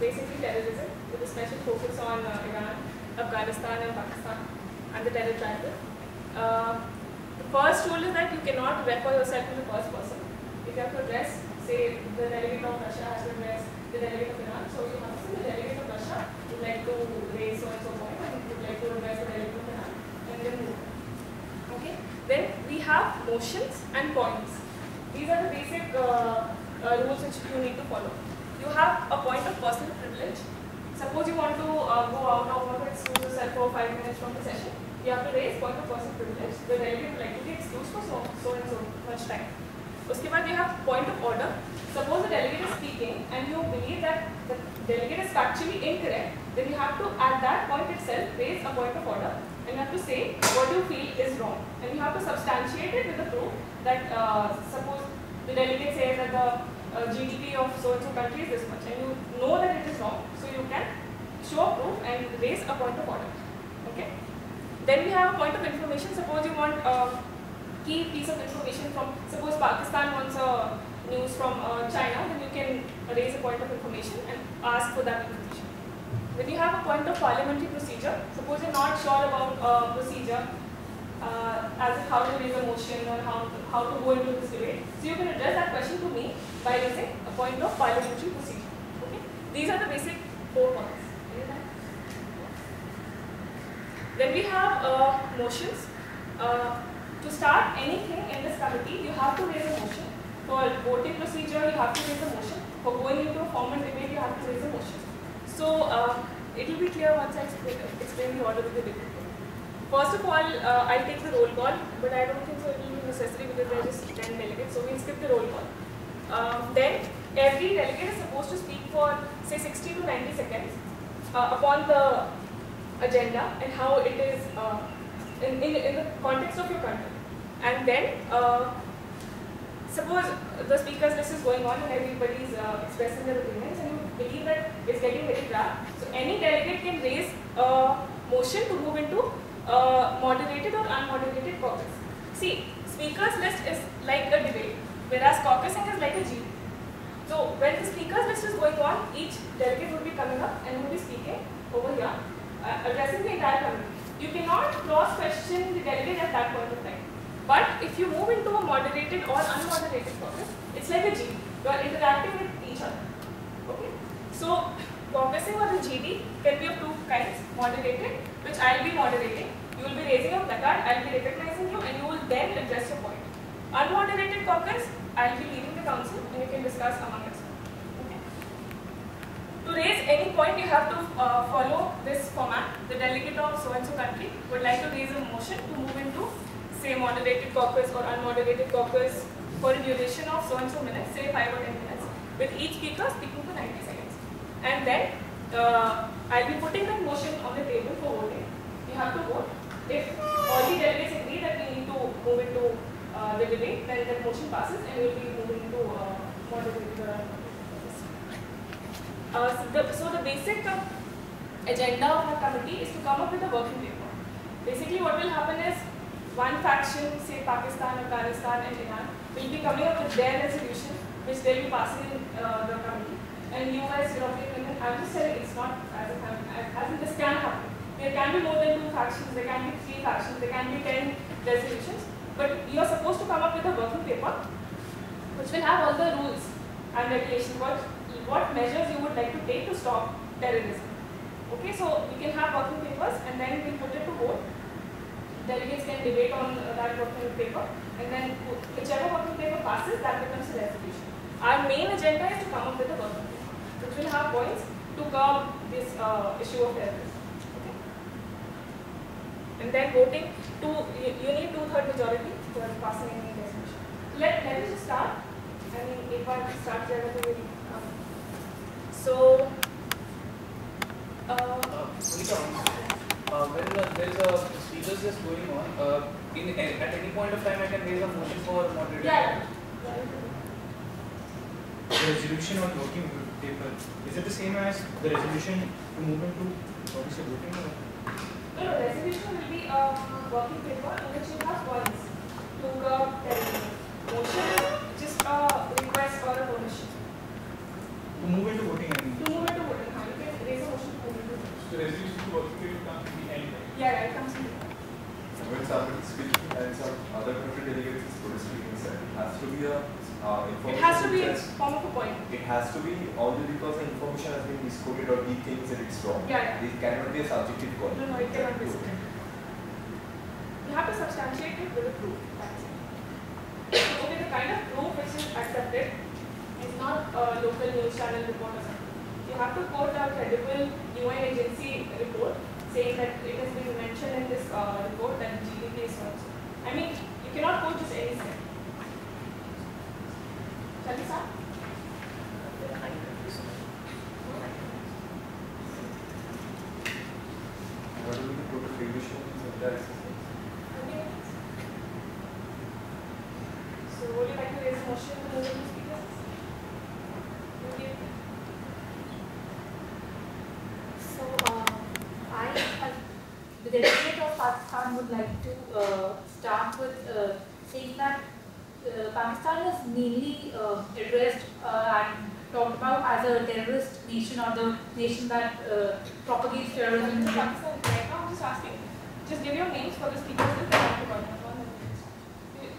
basically terrorism with a special focus on Iran, Afghanistan and Pakistan and the terror triangle. The first rule is that you cannot refer yourself in the first person. If you have to address, say, the delegate of Russia has to address the delegate of Iran, so you have to say the delegate of Russia would like to raise so and so point and would like to address the delegate of Iran and then move on. Okay? Then we have motions and points. These are the basic rules which you need to follow. You have a point of personal privilege. Suppose you want to go out or want to excuse yourself for 5 minutes from the session. You have to raise point of personal privilege. The delegate would like to be excused for so and so much time. Uske baad you have point of order. Suppose the delegate is speaking and you believe that the delegate is factually incorrect, then you have to at that point itself raise a point of order and you have to say what you feel is wrong. And you have to substantiate it with the proof that suppose the delegate says that the GDP of so and so country is this much and you know that it is wrong, so you can show proof and raise a point of order. Okay? Then we have a point of information. Suppose you want key piece of information from, suppose Pakistan wants a news from China, then you can raise a point of information and ask for that information. Then you have a point of parliamentary procedure. Suppose you're not sure about procedure, as in how to raise a motion or how to go into this debate. So you can address that question to me by raising a point of parliamentary procedure. Okay? These are the basic 4 points. Then we have motions. To start anything in this committee, you have to raise a motion. For voting procedure, you have to raise a motion. For going into a formal debate, you have to raise a motion. So it will be clear once I explain the order of the debate. First of all, I'll take the roll call, but I don't think so it will be necessary because there are just 10 delegates, so we'll skip the roll call. Then every delegate is supposed to speak for say 60 to 90 seconds upon the agenda and how it is in the context of your country. And then suppose the speakers list is going on and everybody is expressing their opinions and you believe that it's getting very crap. So any delegate can raise a motion to move into moderated or unmoderated caucus. See, speakers list is like a debate, whereas caucusing is like a GD. So when the speakers list is going on, each delegate would be coming up and would be speaking over here, addressing the entire committee. You cannot cross-question the delegate at that point of time. But if you move into a moderated or unmoderated caucus, it's like a GD. You are interacting with each other. Okay? So, caucusing or the GD can be of 2 kinds. Moderated, which I will be moderating. You will be raising a placard, I will be recognizing you, and you will then address your point. Unmoderated caucus, I will be leading the council, and you can discuss among yourselves. Okay? To raise any point, you have to follow this format. The delegate of so-and-so country would like to raise a motion to move into, say, moderated caucus or unmoderated caucus for a duration of so-and-so minutes, say 5 or 10 minutes, with each speaker speaking for 90 seconds. And then I'll be putting that motion on the table for voting. You have to vote. If all the delegates agree that we need to move into the debate, then that motion passes and we will be moving into moderated so the basic agenda of our committee is to come up with a working paper. Basically what will happen is one faction, say Pakistan, Afghanistan and Iran, will be coming up with their resolution which they will be passing in the committee. And US, European Union, I'm just saying it's not as in this can happen. There can be more than 2 factions, there can be 3 factions, there can be 10 resolutions. But you are supposed to come up with a working paper which will have all the rules and regulations, what measures you would like to take to stop terrorism. Okay, so we can have working papers and then we put it to vote. Delegates can debate on that working paper and then whichever working paper passes, that becomes a resolution. Our main agenda is to come up with a working paper which will have points to curb this issue of terrorism. Okay. And then voting, you need 2/3 majority for passing any resolution. Let us just start. I mean, if I start there, so, when there is a speakers list going on, at any point of time I can raise a motion for moderated. Yeah. The resolution on working paper, is it the same as the resolution to move into what is the voting? No, resolution will be a working paper in which you have points to curb terrorism. Motion is just a request or a permission. To move into voting, I mean. To move into voting. It has to be in form of a point. It has to be only because the information has been misquoted or he thinks that it's wrong. Yeah. It cannot be a subjective call. No, it cannot be subjective. You have to substantiate it with a proof. That's it. Okay, the kind of proof which is accepted is not a local news channel report or something. You have to quote a credible UN agency report saying that it has been mentioned in this report that GDP is also. I mean, you cannot quote just any step. Shall we start? What will be the total division of that? So, would you like to raise a motion to the speakers? So, the delegate of Pakistan would like to start with saying that Pakistan is mainly addressed and talked about as a terrorist nation or the nation that propagates terrorism in Pakistan, right now, I'm just asking. Just give your names for the speakers if they want to call them.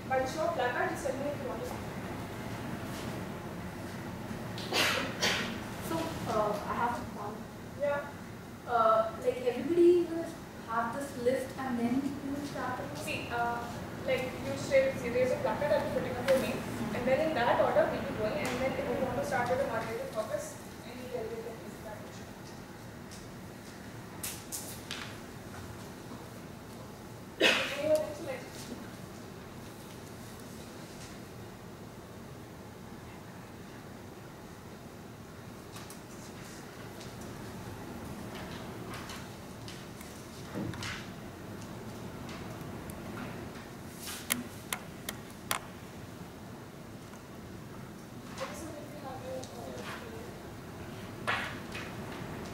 By the show of placard, just tell me if you want to speak. So, I have to count. Yeah. Like everybody will have this list and then you will start. See, like you raise a placard, I'll be putting up your name, and then in that order we'll be going, and then if you want to start with a moderated purpose, and you tell me the piece of that. Anyone else like?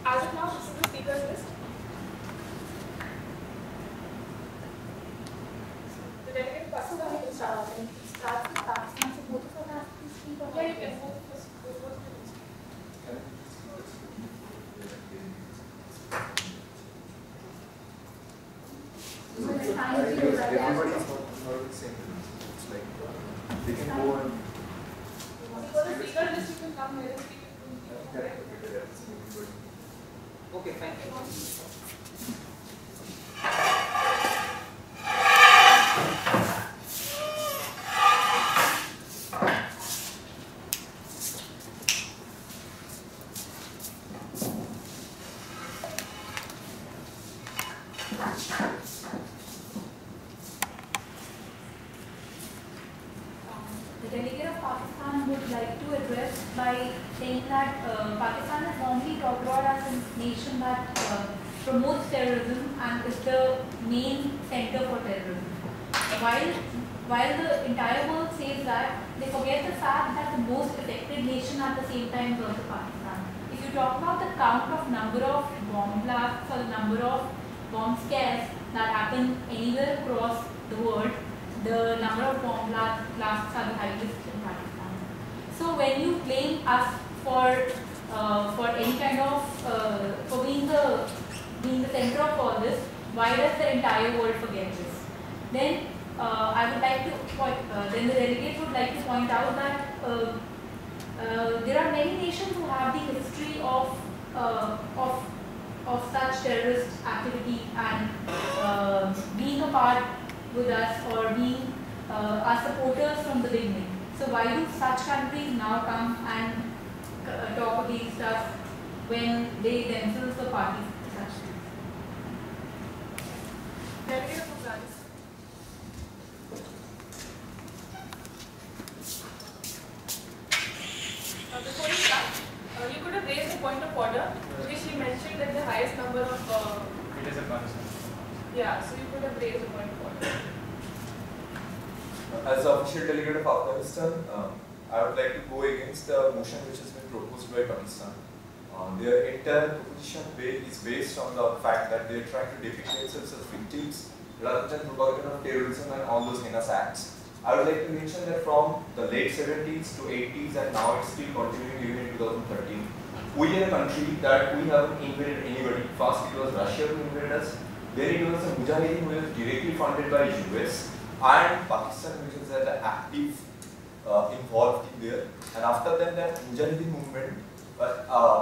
As of now, this is the speakers list. The delegate Pakistan will start. Start with Pakistan, so both of us have to speak on Yeah, you can move this. Everybody is not the same. It's like they can go and For the speaker list, you can come here and speak. Okay, fine. The delegate of Pakistan would like to address by saying that Pakistan is normally talked about as a nation that promotes terrorism and is the main center for terrorism. While the entire world says that, they forget the fact that the most affected nation at the same time is also Pakistan. If you talk about the count of number of bomb blasts or the number of bomb scares that happen anywhere across the world, the number of bomb blasts are the highest in Pakistan. So when you blame us for any kind of for being the center of all this, why does the entire world forget this? Then I would like to then the delegates would like to point out that there are many nations who have the history of such terrorist activity and being a part with us or being our supporters from the beginning. So why do such countries now come and talk against us when they themselves are parties to such things? Delegate of Afghanistan. Before you start, you could have raised a point of order, which she mentioned that the highest number of. It is Afghanistan. Yeah, so you could have raised a point of order. as the official delegate of Afghanistan, I would like to go against the motion which has been proposed by Pakistan. Their entire proposition is based on the fact that they are trying to depict themselves as victims rather than propaganda of terrorism and all those heinous acts. I would like to mention that from the late 70s to 80s and now it's still continuing even in 2013. We are a country that we haven't invaded anybody. First it was Russia who invaded us, then it was the Mujahideen who was directly funded by US, and Pakistan which is an active involved in there, and after that Mujahideen movement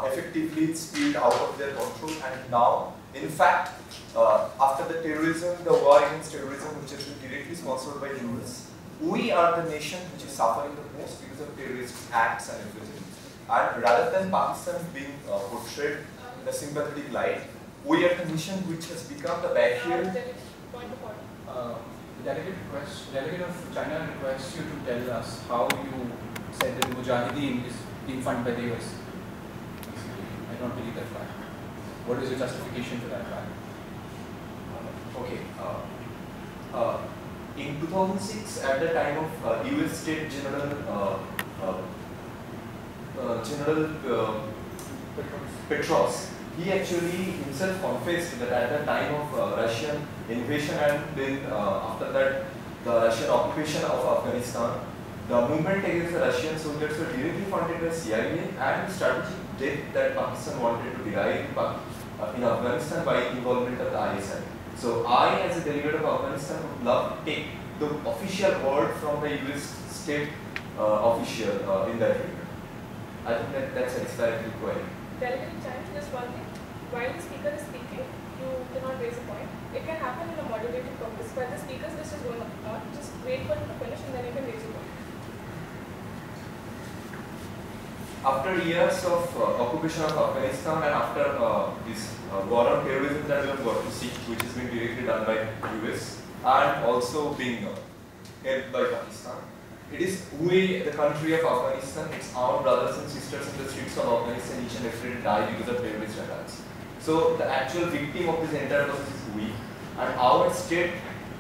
effectively spilled out of their control, and now, in fact, after the terrorism, the war against terrorism, which has been directly sponsored by US, we are the nation which is suffering the most because of terrorist acts and everything. And rather than Pakistan being portrayed in a sympathetic light, we are the nation which has become the barrier. The delegate of China requests you to tell us how you said that Mujahideen is being funded by the US. I don't believe that fact. What is your justification for that fact? Okay. In 2006, at the time of US State General Petros, he actually himself confessed that at the time of Russian invasion and then after that the Russian occupation of Afghanistan, the movement against the Russian soldiers were directly funded by CIA and strategic debt that Pakistan wanted to derive in Afghanistan by involvement of the ISI. So I, as a delegate of Afghanistan, would love to take the official word from the US state official in that regard. I think that satisfies the query. Delegate in China, just one thing. While the speaker is speaking, you cannot raise a point. It can happen in a moderated purpose. While the speaker's list is going on, just wait for him to finish and then you can raise a point. After years of occupation of Afghanistan and after this war on terrorism that we have got to see, which has been directly done by US and also being helped by Pakistan, it is we, the country of Afghanistan, its our brothers and sisters in the streets of Afghanistan each and every day die because of terrorist attacks. So the actual victim of this entire process is we, and our state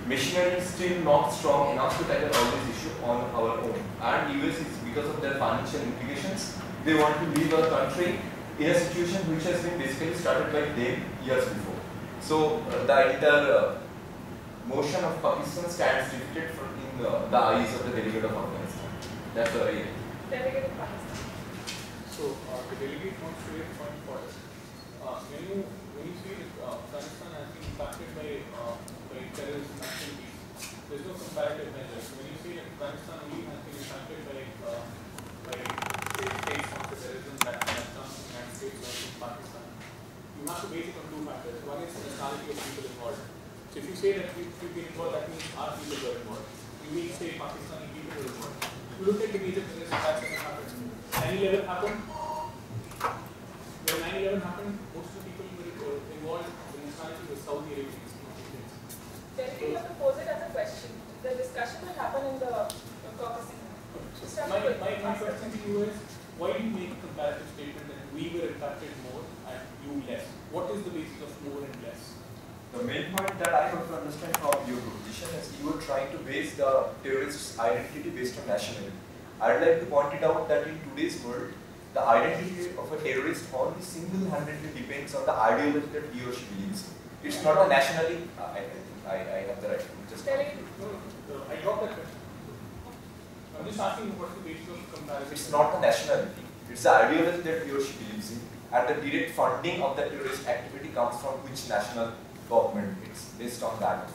machinery is still not strong enough to tackle all this issue on our own. And US is, because of their financial implications, they want to leave our country in a situation which has been basically started by them years before. So the entire motion of Pakistan stands defeated in the eyes of the delegate of Afghanistan. That's the idea. Delegate of Pakistan. So the delegate wants to raise a point for us. When you see that Afghanistan has been impacted by terrorist activities, there is no comparative measure. So when you say that Afghanistan only has been impacted by state-sponsored terrorism that has done in the United States versus Pakistan, you have to base it on two factors. One is the nationality of people involved. So if you say that we've been involved, that means our people were involved. You may say Pakistani people were involved. You look at the major terrorist attacks that happened. 9/11 happened. When 9/11 happened, most of the people were involved. The nationality was Saudi Arabia. Delegate, you have to pose it as a question. The discussion will happen in the caucus. My question to you is, why do you make a comparative statement that we were impacted more and you less? What is the basis of more and less? The main point that I want to understand from your proposition is you were trying to base the terrorist's identity based on nationality. I'd like to point it out that in today's world, the identity of a terrorist only single-handedly depends on the ideology that he or she believes in. It's not a nationality. I have the right to just. No, I got that question. I'm just asking what's the basis of comparison. It's not the nationality. It's the ideology that he or she believes in. And the direct funding of the terrorist activity comes from which national government. It's based on that.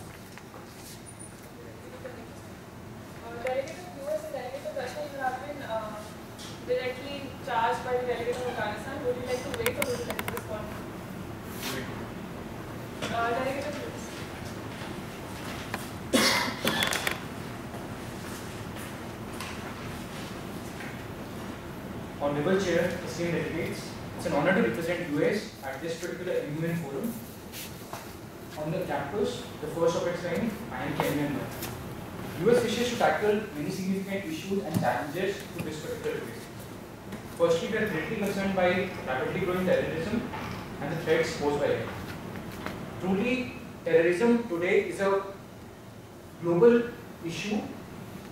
Delegate of US and delegate of Russia, you have been directly charged by the delegate of Afghanistan. Would you like to wait or would you like to respond? Delegate of US. Honorable Chair, esteemed delegates, it's an honor to represent US at this particular IIMKMUN forum. On the campus, the first of its kind, IIMKMUN-1. US wishes to tackle many significant issues and challenges to this particular phase. Firstly, we are greatly concerned by rapidly growing terrorism and the threats posed by it. Truly, terrorism today is a global issue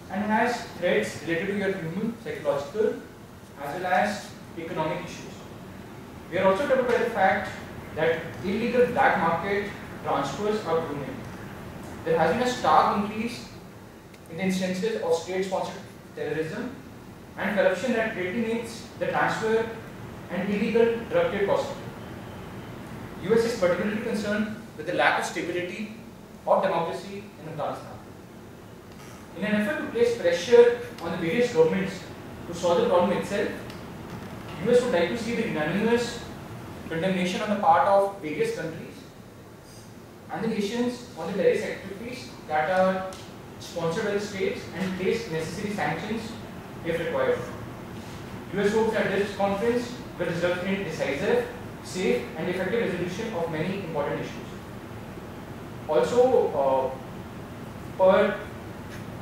and has threats related to your human, psychological, as well as economic issues. We are also troubled by the fact that illegal black market transfers are booming. There has been a stark increase in the instances of state-sponsored terrorism and corruption that greatly makes the transfer and illegal drug trade possible. US is particularly concerned with the lack of stability or democracy in Afghanistan. In an effort to place pressure on the various governments to solve the problem itself, US would like to see the unanimous condemnation on the part of various countries and the nations on the various activities that are sponsored by the states and place necessary sanctions if required. US hopes that this conference will result in decisive, safe and effective resolution of many important issues. Also, per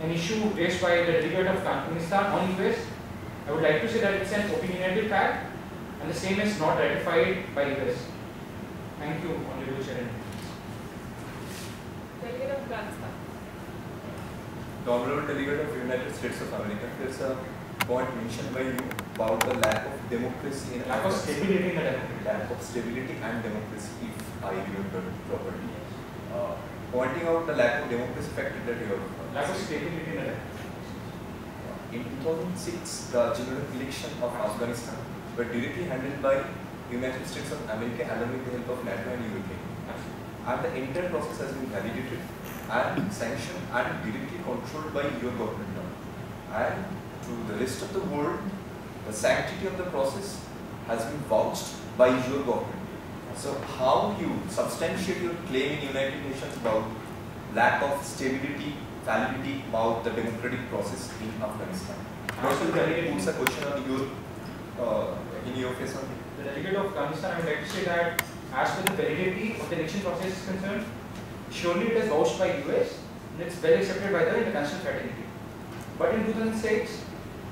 an issue raised by the delegate of Afghanistan on US, I would like to say that it's an opinionated fact and the same is not ratified by US. Thank you, Honorable Chair. Delegate of Afghanistan. The Honorable Delegate of United States of America, there's a point mentioned by you about the lack of democracy in Lack of stability in the democracy. Lack of stability and democracy, if I remember properly. Pointing out the lack of democracy factor that you have. Lack of stability in the democracy. In 2006, the general election of Afghanistan were directly handled by United States of America along with the help of NATO and UK. And the entire process has been validated and sanctioned and directly controlled by your government now. And to the rest of the world, the sanctity of the process has been vouched by your government. So how you substantiate your claim in United Nations about lack of stability, validity about the democratic process in Afghanistan? Also, the delegate puts a question on your in your face on the delegate of Afghanistan. I would like to say that as for the validity of the election process is concerned, surely it is vouched by US and it's well accepted by the international fraternity. But in 2006,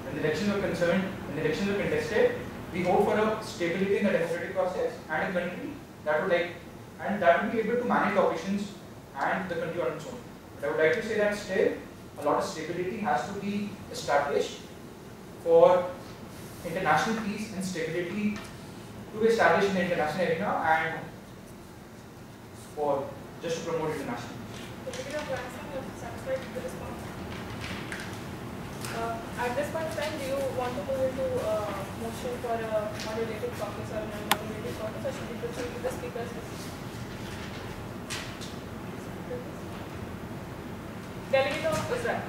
when the elections were concerned, when the elections were contested, we hope for a stability in the democratic process and a country that would be able to manage the operations and the country on its own. But I would like to say that still a lot of stability has to be established for international peace and stability to be established in the international arena and for just to promote international peace. Delegate of Afghanistan, you are satisfied with the response? At this point in time, do you want to move into motion for a moderated caucus or a non-moderated caucus, or should we proceed with the speakers list? Delegate of Israel.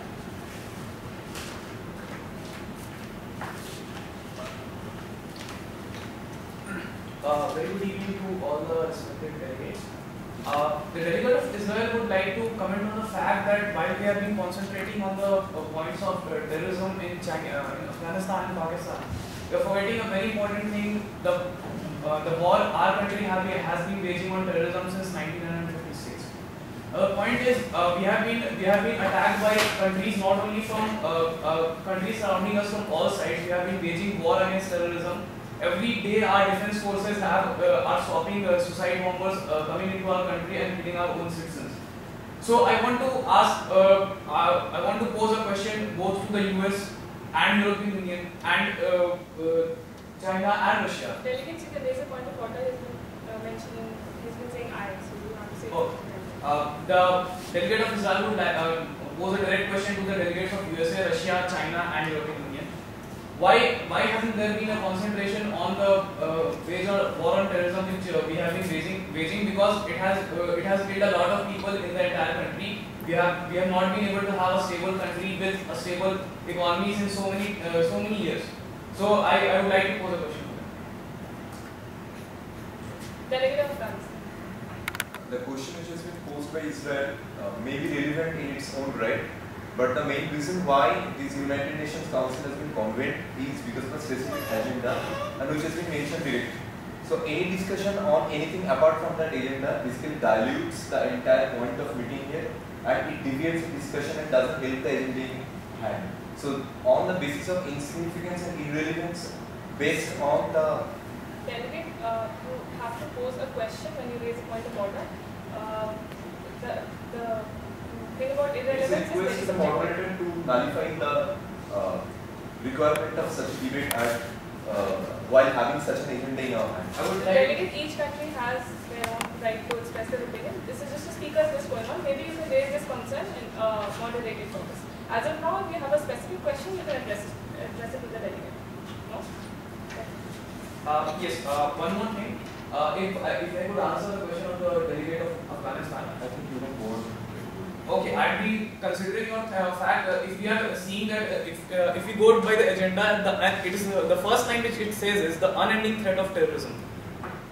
Very good evening to all the respected delegates. The delegate of Israel would like to comment on the fact that while we have been concentrating on the points of terrorism in China, in Afghanistan and Pakistan, we are forgetting a very important thing: the war our country has been waging on terrorism since 1956. The point is, we have been attacked by countries not only from countries surrounding us from all sides. We have been waging war against terrorism. Every day our defense forces are stopping suicide bombers coming into our country and killing our own citizens. So I want to ask, I want to pose a question both to the US and European Union and China and Russia. Delegates, you can raise a point of order. He's been mentioning, he's been saying I, so you have to say. The delegate of Israel would pose a direct question to the delegates of USA, Russia, China and European Union. Why hasn't there been a concentration on the war on terrorism which we have been waging? Because it has killed a lot of people in the entire country. We have not been able to have a stable country with a stable economy since so many years. So I would like to pose a question. Delegate of France. The question which has been posed by Israel may be relevant in its own right, but the main reason why this United Nations Council has been convened is because of a specific agenda and which has been mentioned directly. So any discussion on anything apart from that agenda basically dilutes the entire point of meeting here and it deviates the discussion and doesn't help the agenda in hand. So on the basis of insignificance and irrelevance based on the Delegate, you have to pose a question when you raise a point of order. The thing about irrelevance is request the moderator to nullify the requirement of such debate at, while having such an agenda in our hands. I would like each country has their own right to express their opinion. This is just a speaker's list going on. Maybe you can raise this concern in moderated purpose. As of now, if you have a specific question, you can address it with the delegate. No? yes. One more thing. If I could answer the question of the delegate of Afghanistan. I think you can go on. Okay, I'd be considering your fact if we are seeing that if we go by the agenda, it is the first line which it says is the unending threat of terrorism.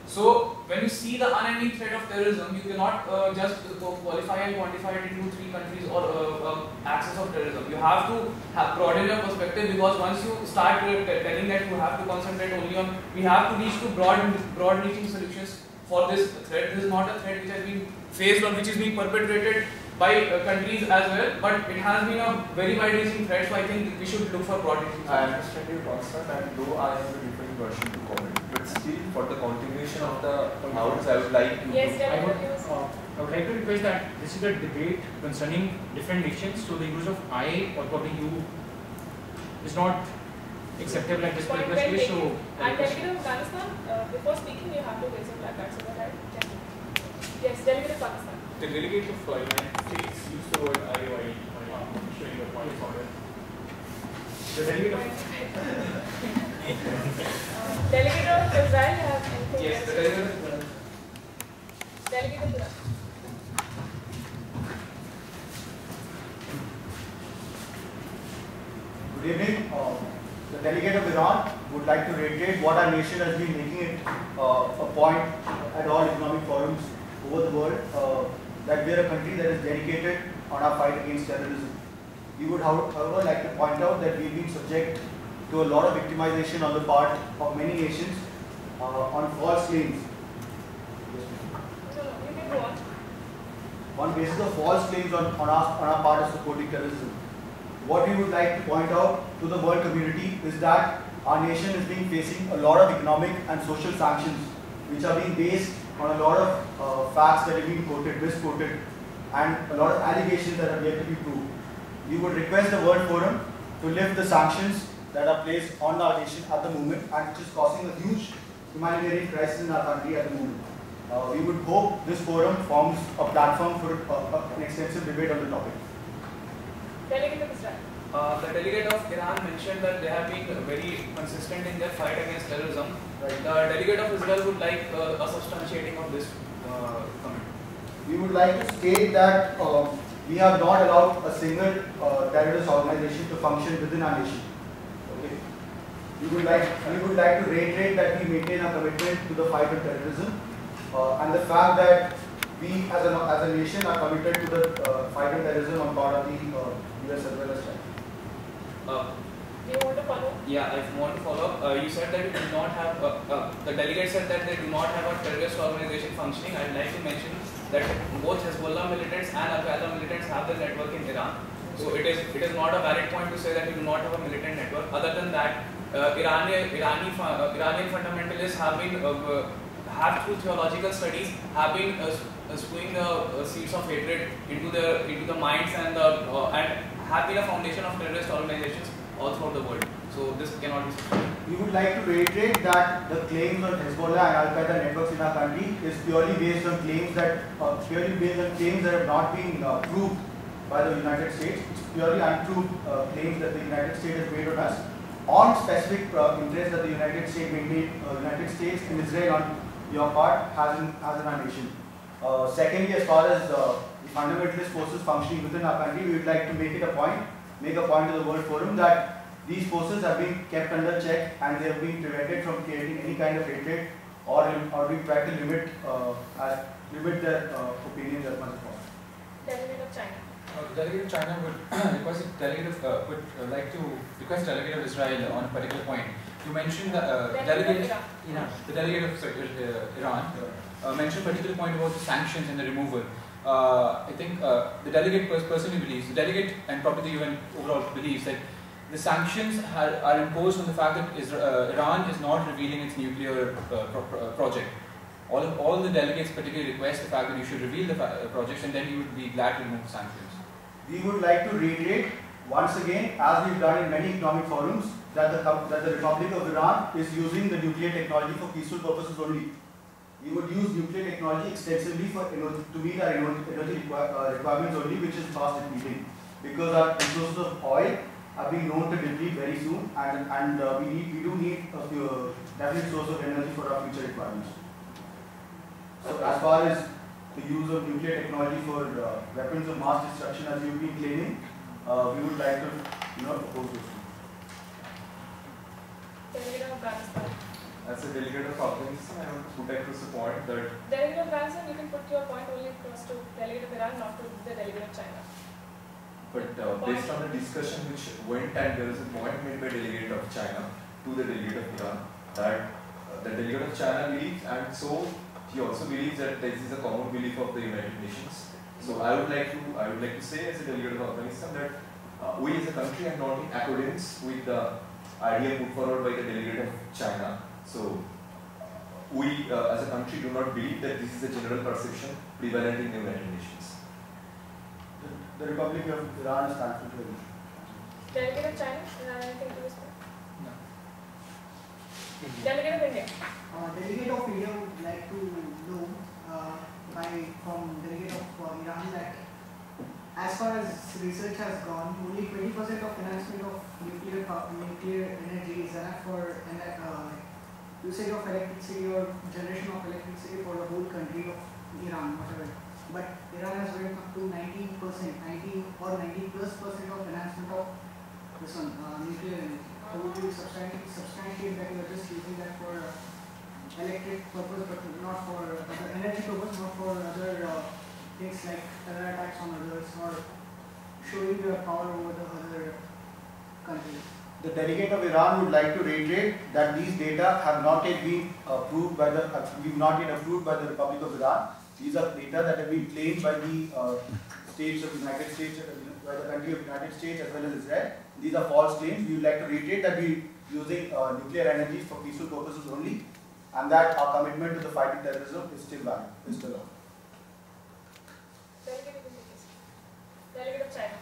So when you see the unending threat of terrorism, you cannot just qualify and quantify it into 3 countries or axis of terrorism. You have to broaden your perspective, because once you start telling that you have to concentrate only on, we have to reach to broad-reaching solutions for this threat. This is not a threat which has been faced or which is being perpetrated by countries as well, but it has been a very wide-reaching threat. So I think we should look for broad-reaching I solutions. understand your concern, and though I have a different version to comment, but still for the continuation of the hours, I would like to. Yes, I would, definitely. I would like to request that this is a debate concerning different nations, so the use of I or probably you is not acceptable at this Point particular well stage. So, taken. And Delegate of Afghanistan, before speaking, you have to raise your flag. That's right? Yes, Delegate of Pakistan. The delegate of United States used the word IOI showing the point of order. the delegate of Delegate of Israel, you have anything Yes, else? the delegate. Delegate of Iran. Good evening. The delegate of Iran would like to reiterate what our nation has been making it a point at all economic forums over the world, that we are a country that is dedicated on our fight against terrorism. We would, however, like to point out that we've been subject to a lot of victimization on the part of many nations on false claims. No, you can go on. On basis of false claims on our part of supporting terrorism. What we would like to point out to the world community is that our nation is being facing a lot of economic and social sanctions, which are being based on a lot of facts that have been quoted, misquoted, and a lot of allegations that are yet to be proved. We would request the World Forum to lift the sanctions that are placed on our nation at the moment, and which is causing a huge humanitarian crisis in our country at the moment. We would hope this forum forms a platform for an extensive debate on the topic. Delegate of Israel. The delegate of Iran mentioned that they have been very consistent in their fight against terrorism. Right. The delegate of Israel would like a substantiating of this comment. We would like to state that we have not allowed a single terrorist organization to function within our nation. Okay. We would like to reiterate that we maintain our commitment to the fight of terrorism, and the fact that we as a nation are committed to the fight of terrorism on part of the US as well as China. Do you want to follow? Yeah, I want to follow up. You said that you do not have, the delegate said that they do not have a terrorist organization functioning. I'd like to mention that both Hezbollah militants and Al-Qaeda militants have their network in Iran. So it is not a valid point to say that we do not have a militant network. Other than that, Iranian fundamentalists have been, through theological studies, have been spewing the seeds of hatred into the minds and have been a foundation of terrorist organizations all throughout the world. So this cannot be sustained. We would like to reiterate that the claims on Hezbollah and Al-Qaeda networks in our country is purely based on claims that have not been proved by the United States. It's purely untrue claims that the United States has made on us on specific interests that the United States and Israel on your part has in our nation. Secondly, as far as the fundamentalist forces functioning within our country, we would like to make a point to the World Forum that these forces have been kept under check and they have been prevented from creating any kind of hatred or we try to limit their opinions as much as possible. Delegate of China. The delegate of China would request the delegate of Israel on a particular point. You mentioned the delegate of Iran mentioned a particular point about the sanctions and the removal. I think the delegate personally believes, the delegate and probably the UN overall believes that the sanctions are imposed on the fact that Iran is not revealing its nuclear project. All the delegates particularly request the fact that you should reveal the projects, and then you would be glad to remove the sanctions. We would like to reiterate once again, as we've done in many economic forums, that the Republic of Iran is using the nuclear technology for peaceful purposes only. We would use nuclear technology extensively to meet our energy requirements only, which is fast depleting, because our resources of oil are being known to deplete very soon, and we do need a definite source of energy for our future requirements. So as far as the use of nuclear technology for weapons of mass destruction as you've been claiming, we would like to oppose those things. Delegate of Afghanistan. As a delegate of Afghanistan, I want to put across the point that Delegate of Afghanistan, you can put your point only across to delegate of Iran, not to the delegate of China. But based on the discussion which went, and there is a point made by delegate of China to the delegate of Iran that the delegate of China believes, and so he also believes that this is a common belief of the United Nations. So I would like to say as a delegate of Afghanistan that we as a country are not in accordance with the idea put forward by the delegate of China. So we as a country do not believe that this is a general perception prevalent in the United Nations. The Republic of Iran is thankful to you. Delegate of China, is there anything to respond? No. Delegate of India. Delegate of India would like to know from delegate of Iran that as far as research has gone, only 20% of financing of nuclear energy is enough for usage of electricity or generation of electricity for the whole country of Iran, whatever. But Iran has went up to 90% or 90+% of financement of this one, nuclear energy. So would you substantiate that you are just using that for electric purpose, but not for energy purpose, not for other things like terror attacks on others or showing your power over the other countries? The delegate of Iran would like to reiterate that these data have not yet been approved by the Republic of Iran. These are data that have been claimed by the states of the United States, by the country of the United States as well as Israel. These are false claims. We would like to reiterate that we are using nuclear energy for peaceful purposes only, and that our commitment to the fight to terrorism is still valid, is still on. Delegate of India. Delegate of China.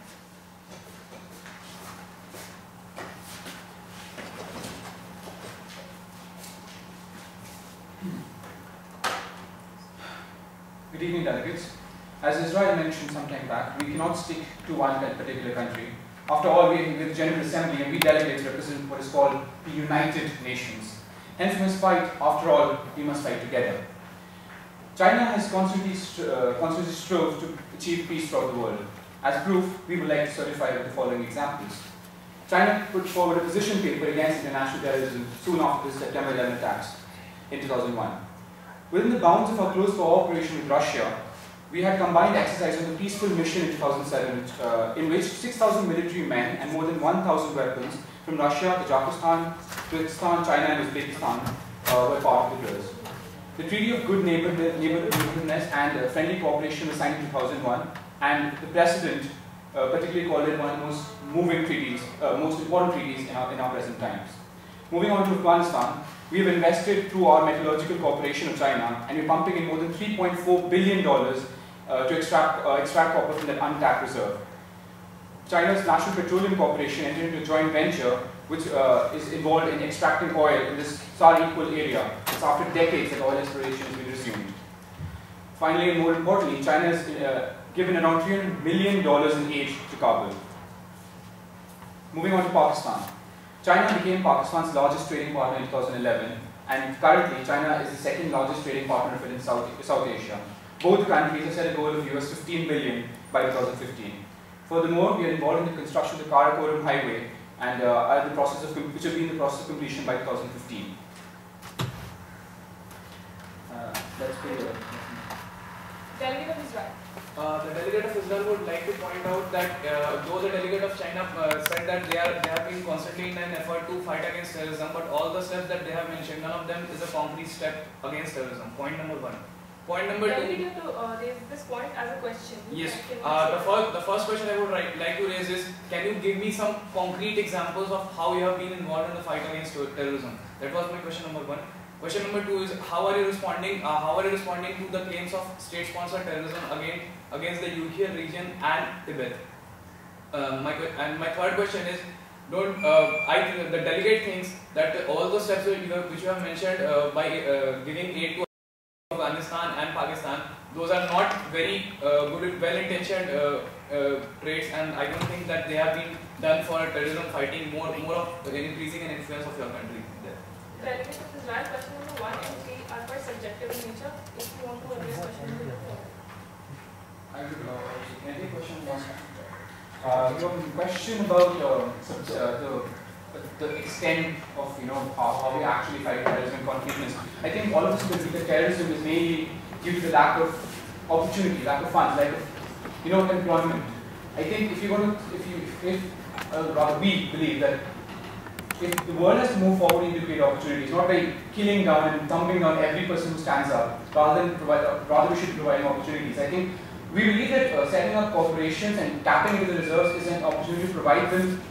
Good evening, delegates. As Israel mentioned some time back, we cannot stick to one particular country. After all, we are the General Assembly and we delegates represent what is called the United Nations. Hence, we must fight. After all, we must fight together. China has constantly strove to achieve peace throughout the world. As proof, we would like to certify with the following examples. China put forward a position paper against international terrorism soon after the September 11 attacks in 2001. Within the bounds of our close cooperation with Russia, we had combined exercise on the peaceful mission in 2007, in which 6,000 military men and more than 1,000 weapons from Russia, Kazakhstan, Kyrgyzstan, China and Uzbekistan were part of the drills. The Treaty of Good Neighborhoodness and Friendly Cooperation was signed in 2001, and the President particularly called it one of the most moving treaties, most important treaties in our present times. Moving on to Afghanistan, we have invested through our metallurgical cooperation with China, and we're pumping in more than $3.4 billion to extract copper from that untapped reserve. China's National Petroleum Corporation entered into a joint venture which is involved in extracting oil in this Sar-equal area. It's after decades that oil exploration has been resumed. Finally, and more importantly, China has given around $300 million in aid to Kabul. Moving on to Pakistan. China became Pakistan's largest trading partner in 2011, and currently China is the second largest trading partner within South Asia. Both countries have set a goal of $15 billion by 2015. Furthermore, we are involved in the construction of the Karakoram Highway, and which will be in the process of completion by 2015. That's pretty good. Delegate of Israel. The delegate of Israel would like to point out that though the delegate of China said that they have been constantly in an effort to fight against terrorism, but all the steps that they have mentioned, none of them is a concrete step against terrorism. Point number one. Point number two. Delegate to raise this point as a question. Yes. The first question I would like to raise is, can you give me some concrete examples of how you have been involved in the fight against terrorism? That was my question number one. Question number two is, how are you responding to the claims of state-sponsored terrorism against the Urkhel region and Tibet? My third question is, I think the delegate thinks that all the steps which you have mentioned by giving aid to Afghanistan and Pakistan, those are not very good, well-intentioned traits, and I don't think that they have been done for terrorism fighting, more of increasing an influence of your country there. Delegate of Israel, question number 1 and 3 are quite subjective in nature. If you want to address question number 4. Your question about the extent of how we actually fight terrorism and completeness. I think all of us believe that terrorism is mainly due to the lack of opportunity, lack of funds, lack of employment. I think if we believe that if the world has to move forward, we need to create opportunities, not by killing down and thumping down every person who stands up. Rather we should be providing opportunities. I think we believe that setting up corporations and tapping into the reserves is an opportunity to provide them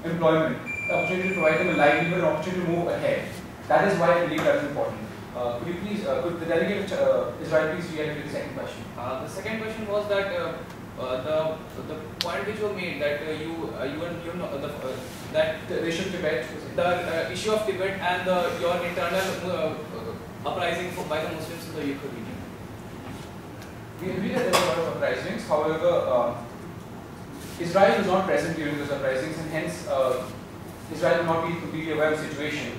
employment, an opportunity to provide them a livelihood, an opportunity to move ahead. That is why I believe that is important. Could you please, could the delegate Israel please react to the second question? The second question was that the point which you made that that The issue of Tibet. the issue of Tibet and your internal uprising by the Muslims in the Ukraine region. We agree that there were a lot of uprisings. However, Israel was not present during those uprisings, and hence Israel will not be completely aware of the situation.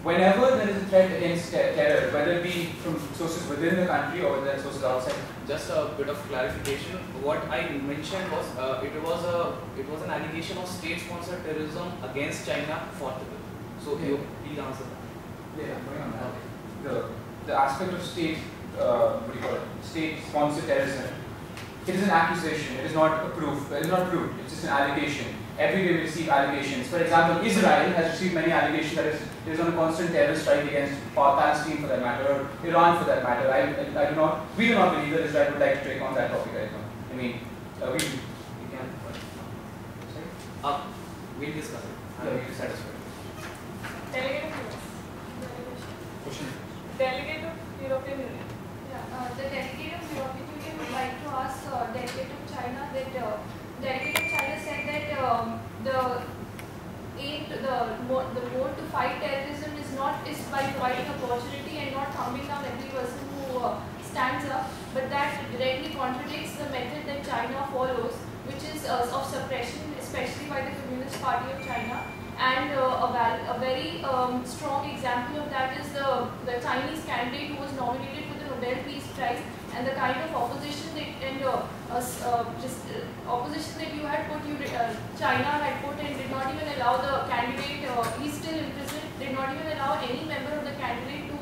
Whenever there is a threat against terror, whether it be from sources within the country or whether sources outside. Just a bit of clarification. What I mentioned was it was an allegation of state-sponsored terrorism against China for Tibet. So you please answer that. Yeah, going on that. The aspect of state, state-sponsored terrorism. It is an accusation. It is not a proof. It is not proved. It's just an allegation. Every day we receive allegations. For example, Israel has received many allegations that it is on a constant terrorist strike against Palestine for that matter, or Iran for that matter. We do not believe that Israel would like to take on that topic right now. I mean, we can. Sorry? We'll discuss it. Yeah, we are satisfied. Delegate of US. Question. Delegate of European Union. Yeah, the delegate of European Union would like to ask delegate of China that delegate of China said that the mode to fight terrorism is by providing opportunity and not thumbing down every person who stands up, but that directly contradicts the method that China follows, which is of suppression, especially by the Communist Party of China. And a very strong example of that is the Chinese candidate who was nominated for the Nobel Peace Prize, and the kind of opposition opposition that you had put, China had put, and did not even allow the candidate, he's still in prison, did not even allow any member of the candidate to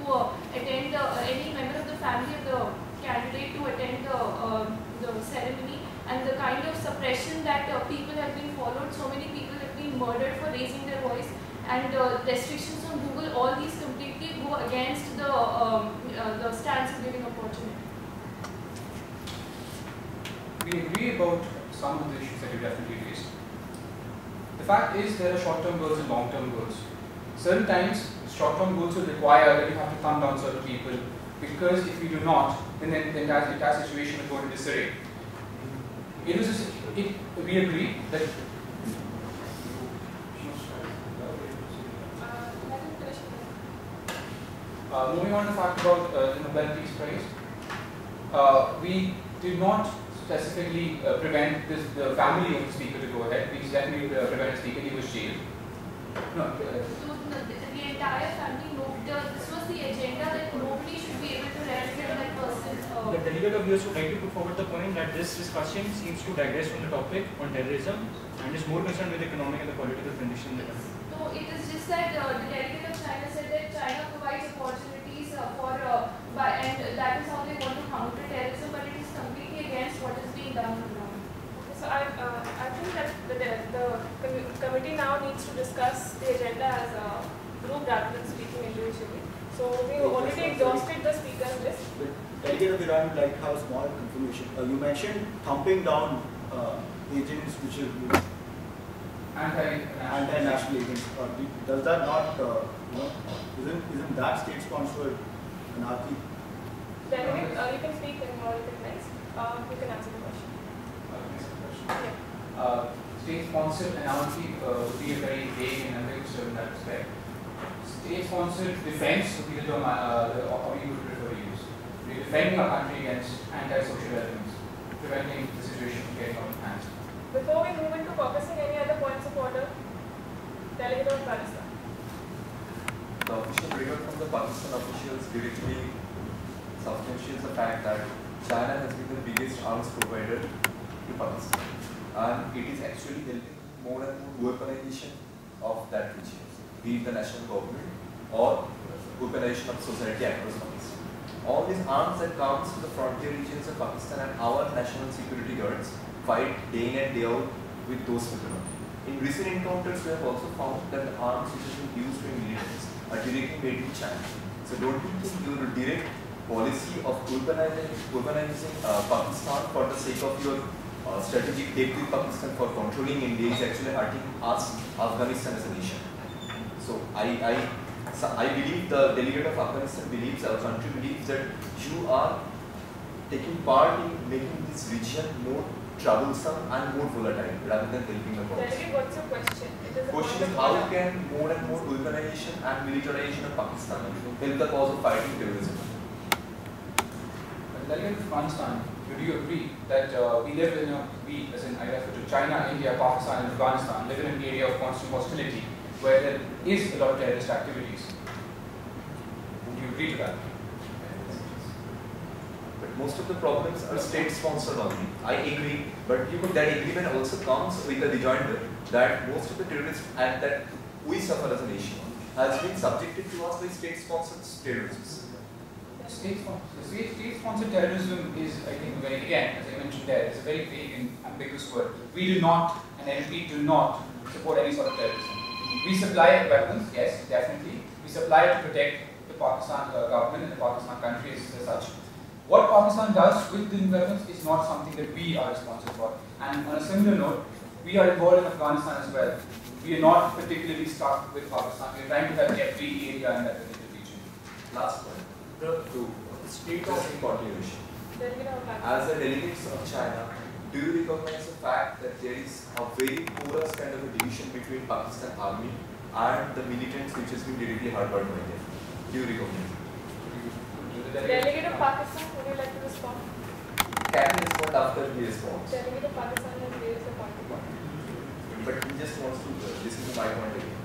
attend, any member of the family of the candidate to attend the ceremony, and the kind of suppression that people have been followed, so many people have been murdered for raising their voice, and restrictions on Google, all these completely go against the stance of giving opportunity. We agree about some of the issues that you definitely raised. The fact is there are short-term goals and long-term goals. Certain times, short-term goals will require that you have to thumb down certain people, because if you do not, then the entire situation will go into disarray. We agree that moving on to the fact about the Nobel Peace Prize, we did not specifically prevent the family of the speaker to go ahead. We definitely prevented the speaker, he was jailed. No, the entire family moved. This was the agenda that nobody should be able to represent that person. The delegate of US would like to put forward the point that this discussion seems to digress from the topic on terrorism and is more concerned with the economic and the political condition in the country. So it is just that the delegate of China said that China provides opportunities and that is how they want to counter terrorism, but it is completely against what is being done on the ground. So I think that the committee now needs to discuss the agenda as a group rather than speaking individually. So we already exhausted the speakers list. The delegate of Iran would like to have a small confirmation. You mentioned thumping down agents which are anti-national agents. Does that not, isn't that state-sponsored anarchy? Delegate, you can speak and or you can next. You can answer the question. Yeah. State-sponsored anarchy would be a very vague and ambiguous term in that respect. State-sponsored defense would be the term how you would prefer to use. We're defending our country against anti-social elements, preventing the situation from getting out of hand. Before we move into focusing, any other points of order? Delegate of Pakistan. The official report from the Pakistan officials directly substantiates the fact that China has been the biggest arms provider to Pakistan. and it is actually helping more and more weaponization of that region, be it the national government or weaponization of society across Pakistan. All these arms that comes to the frontier regions of Pakistan and our national security guards fight day in and day out with those weapons. In recent encounters, we have also found that the arms which have been used by militants are directly made in China. So don't you think your direct policy of weaponizing Pakistan for the sake of your strategic depth with Pakistan for controlling India is actually hurting us, Afghanistan as a nation? So I believe the delegate of Afghanistan believes, our country believes that you are taking part in making this region more troublesome and more volatile rather than helping the cause. Delegate, what's your question? Question is, how can more and more weaponization and militarization of Pakistan help the cause of fighting terrorism? Delegate of Afghanistan, would you agree that we live in we as in I refer to China, India, Pakistan and Afghanistan, live in an area of constant hostility where there is a lot of terrorist activities? Would you agree to that? But most of the problems are state-sponsored only. I agree, but that agreement also comes with a rejoinder that most of the terrorist act that we suffer as a nation has been subjected to us by state-sponsored terrorism. State-sponsored terrorism is, I think, very, again, as I mentioned there, it's a very vague and ambiguous word. We do not, and MP do not support any sort of terrorism. We supply weapons, yes, definitely. We supply to protect the Pakistan government and the Pakistan country as such. What Pakistan does with the weapons is not something that we are responsible for. And on a similar note, we are involved in Afghanistan as well. We are not particularly stuck with Pakistan. We are trying to help every area in that region. Last point. The state of continuation. As a delegate of China, do you recognize the fact that there is a very porous kind of a division between Pakistan army and the militants which has been directly harbored by them? Do you recognize it? Delegate of Pakistan, would you like to respond? Can he respond after he responds? Delegate of Pakistan has raised a point. But he just wants to listen to my point again.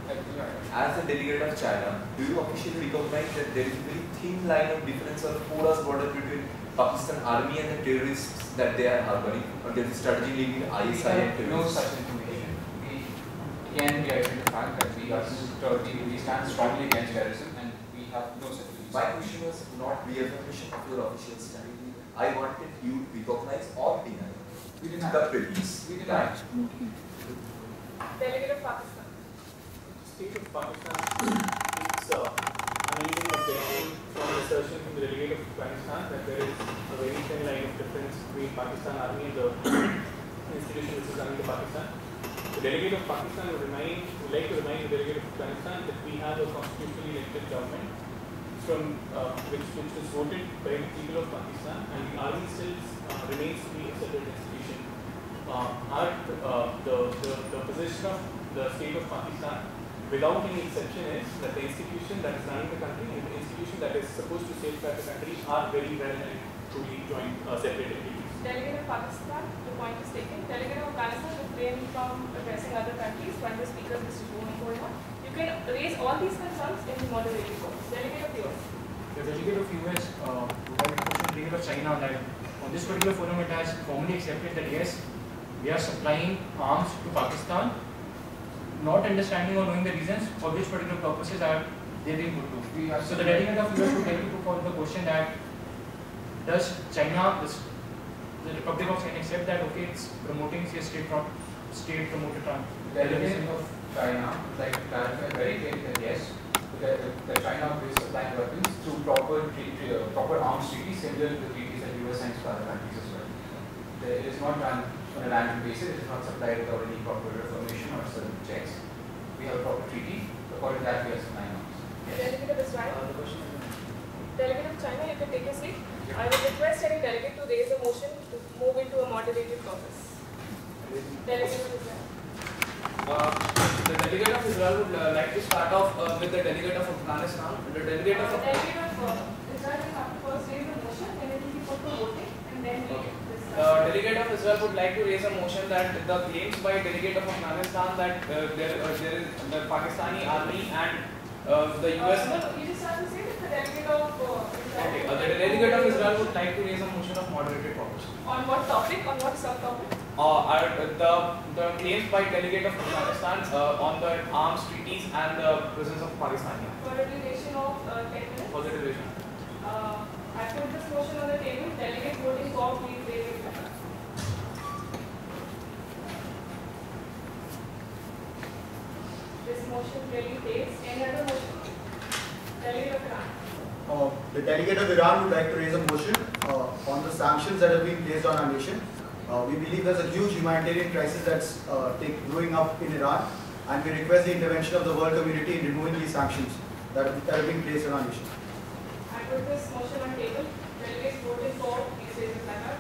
As a delegate of China, do you officially recognize that there is a very thin line of difference or porous border between Pakistan army and the terrorists that they are harboring, or there is strategy linked with ISI and terrorists? No such information. We identify the fact that we stand strongly against terrorism and we have no such information. My question was not reaffirmation of your official stand. I wanted you to recognize or deny. We deny. The previous. We deny. Delegate of Pakistan. State of Pakistan, it's amazing objection from the assertion from the delegate of Afghanistan that there is a very thin line of difference between Pakistan army and the institution which is running the Pakistan. The delegate of Pakistan would like to remind the delegate of Afghanistan that we have a constitutionally elected government from which was voted by the people of Pakistan, and the army still remains to be a separate institution. The position of the state of Pakistan, without any exception, is that the institution that is running the country and the institution that is supposed to safeguard the country are very well and truly joint separate entities. Delegate of Pakistan, the point is taken. Delegate of Afghanistan refrain from addressing other countries while the speaker is going on. You can raise all these concerns in the moderated form. Delegate of US. The delegate of US would like to question the delegate of China that on this particular forum it has formally accepted that yes, we are supplying arms to Pakistan, not understanding or knowing the reasons for which particular purposes are they being put to. So the delegate of US would like to put forward the question that does China, the Republic of China, accept that okay, it's promoting say state promoted Delegation of China, like to clarify very clearly that yes, that China is supplying weapons through proper arms treaties similar to the treaties that US signs with other countries as well. It is not done on a random basis, it is not supplied without any proper information or certain checks. We have a proper treaty, according to that we are supplying arms. Delegate of Israel. Delegate of China, you can take a seat. I would request any delegate to raise a motion to move into a moderated caucus. Delegate of Israel. The delegate of Israel would like to start off with the delegate of Afghanistan. The delegate of Israel will have to first raise a motion, and it will be put to voting, and then we delegate of Israel would like to raise a motion that the claims by delegate of Afghanistan that there is the Pakistani army and the US. You just have to say that the delegate of Israel. Okay, the delegate of Israel would like to raise a motion of moderated purpose. On what topic? On what subtopic? the claims by delegate of Pakistan on the arms treaties and the presence of Pakistan here. For a duration of 10 minutes. For the duration. I put this motion on the table. Delegate voting for, please raise your hand. This motion clearly fails. Any other motion? Delegate of Iran. The delegate of Iran would like to raise a motion on the sanctions that have been placed on our nation. We believe there's a huge humanitarian crisis that's growing up in Iran, and we request the intervention of the world community in removing these sanctions that have been placed on our nation. I put this motion on table. Delegates voted for, please raise your hand.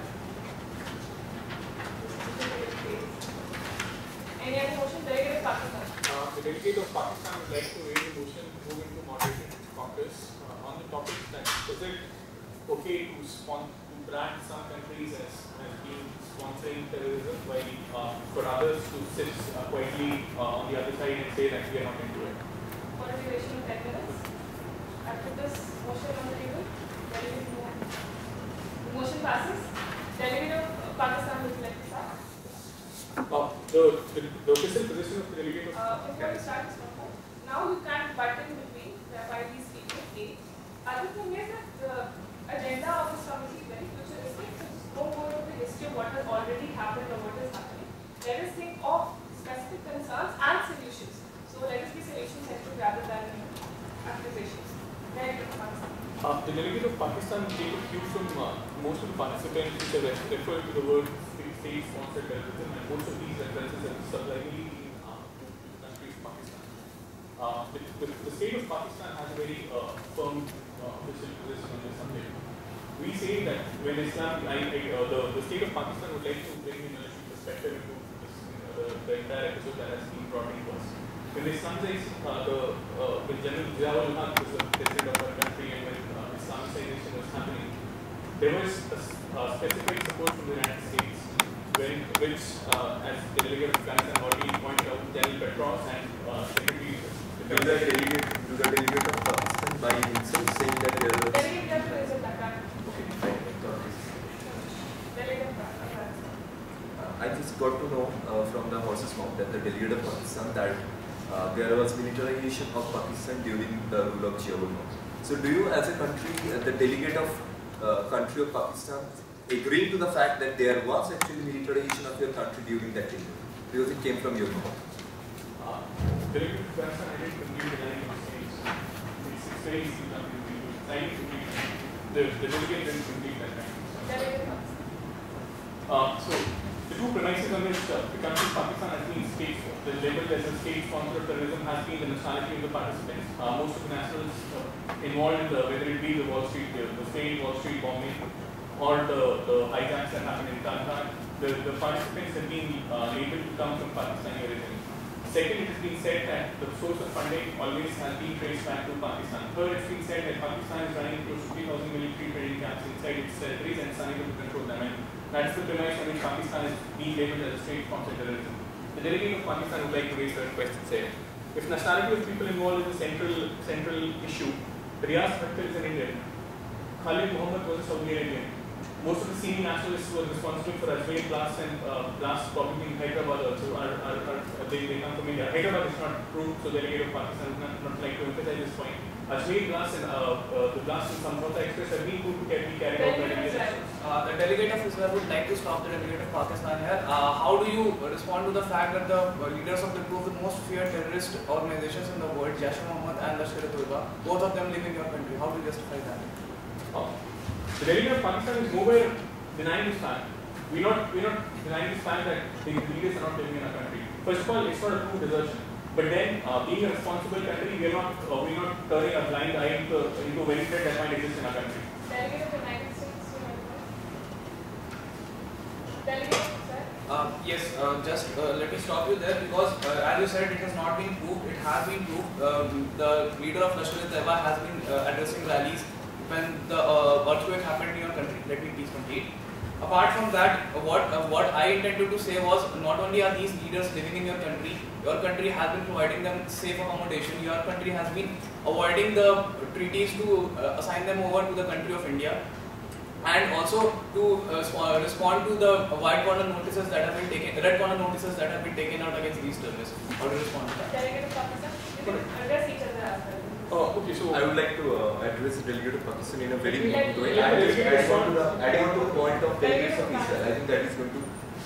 Any other motion? Delegate of Pakistan. The delegate of Pakistan would like to raise a motion to move into moderated caucus on the topic that is it okay to brand some countries as being sponsoring terrorism while for others to sit quietly on the other side and say that we are not into it. For a duration of 10 minutes. I put this motion on the table. Delegate move. The motion passes. Delegate of Pakistan would like to start. The official position of the delegate of Before you start this one, now you can't butt in between by these people. Other thing is that the agenda of this committee is very futuristic, so just don't go into the history of what has already happened or what is happening. Let us think of specific concerns and solutions. So let us be solution-centric rather than accusations. Delegate of Pakistan. The delegate of Pakistan will take a cue from most of the participants which are referred to the word state-sponsored terrorism, and most of these references are sublimely to the country of Pakistan. The state of Pakistan has a very firm official position on this subject. We say that when Islam, the state of Pakistan would like to bring in a perspective into the entire episode that has been brought into us. When Islamization, when General Ziaul Haq was the president of our country and when Islamization was happening, there was a specific support from the United States, which, as the delegate of Afghanistan already pointed out, General Petros and Secretary Do the delegate of Pakistan by himself saying that there was... Delegate of Pakistan. Okay, fine. Delegate of Pakistan. I just got to know from the horse's mouth that the delegate of Pakistan that there was militarization of Pakistan during the rule of Ziaul Haq. So do you as a country, the delegate of country of Pakistan, agree to the fact that there was actually militarization of your country during that period? Because it came from your mouth. The delegate of Afghanistan, I didn't complete the line of states. It's very easy to complete. The delegate didn't complete that line. Delegate of Pakistan. So the two premises on which the country of Pakistan has been labeled as a state sponsor of terrorism has been the nationality of the participants. Most of the nationals involved in whether it be the failed Wall Street bombing or the hijacks that happened in Kandahar, the participants have been labeled to come from Pakistani origin. Second, it has been said that the source of funding always has been traced back to Pakistan. Third, it's been said that Pakistan is running close to 3,000 military training camps inside its territories and is unable to control them. And that's the premise on which Pakistan is being labeled as a state-sponsored terrorism. The delegate of Pakistan would like to raise certain questions here. If nationality of people involved is a central issue, Riyaz Bhattar is an Indian. Khalid Muhammad was a Saudi Arabian. Most of the senior nationalists who are responsible for Ajmer blasts and blasts probably in Hyderabad also they come from India. Hyderabad is not proved, so the delegate of Pakistan would not like to emphasize this point. Ajmer blasts and the blasts in Samjhauta Express have been proved to be carried out by Indians. The delegate of Israel would like to stop the delegate of Pakistan here. How do you respond to the fact that the leaders of the two of the most feared terrorist organizations in the world, Jaish-e-Mohammed and Lashkar-e-Toiba, both of them live in your country? How do you justify that? The delegate of Pakistan is nowhere denying this fact. We're not denying this fact that the leaders are not living in our country. First of all, it's not a true desertion. But then, being a responsible country, we're not turning a blind eye into a very threat that might exist in our country. Delegate of the United States. Delegate, sir. Yes, just let me stop you there because as you said, it has not been proved. It has been proved. The leader of Lashkar-e-Toiba has been addressing rallies when the earthquake happened in your country. Let me please complete. Apart from that, what I intended to say was not only are these leaders living in your country has been providing them safe accommodation. Your country has been avoiding the treaties to assign them over to the country of India. and also to respond to the white corner notices that have been taken, red corner notices that have been taken out against these terrorists. How do you respond to that? Delegate of Pakistan, you can address each other as well. Okay, so I would like to address the delegate of Pakistan in a very Like- important way. Yeah, And just delegate adding on to the point of delegates of Delegate of Israel, I think that is going to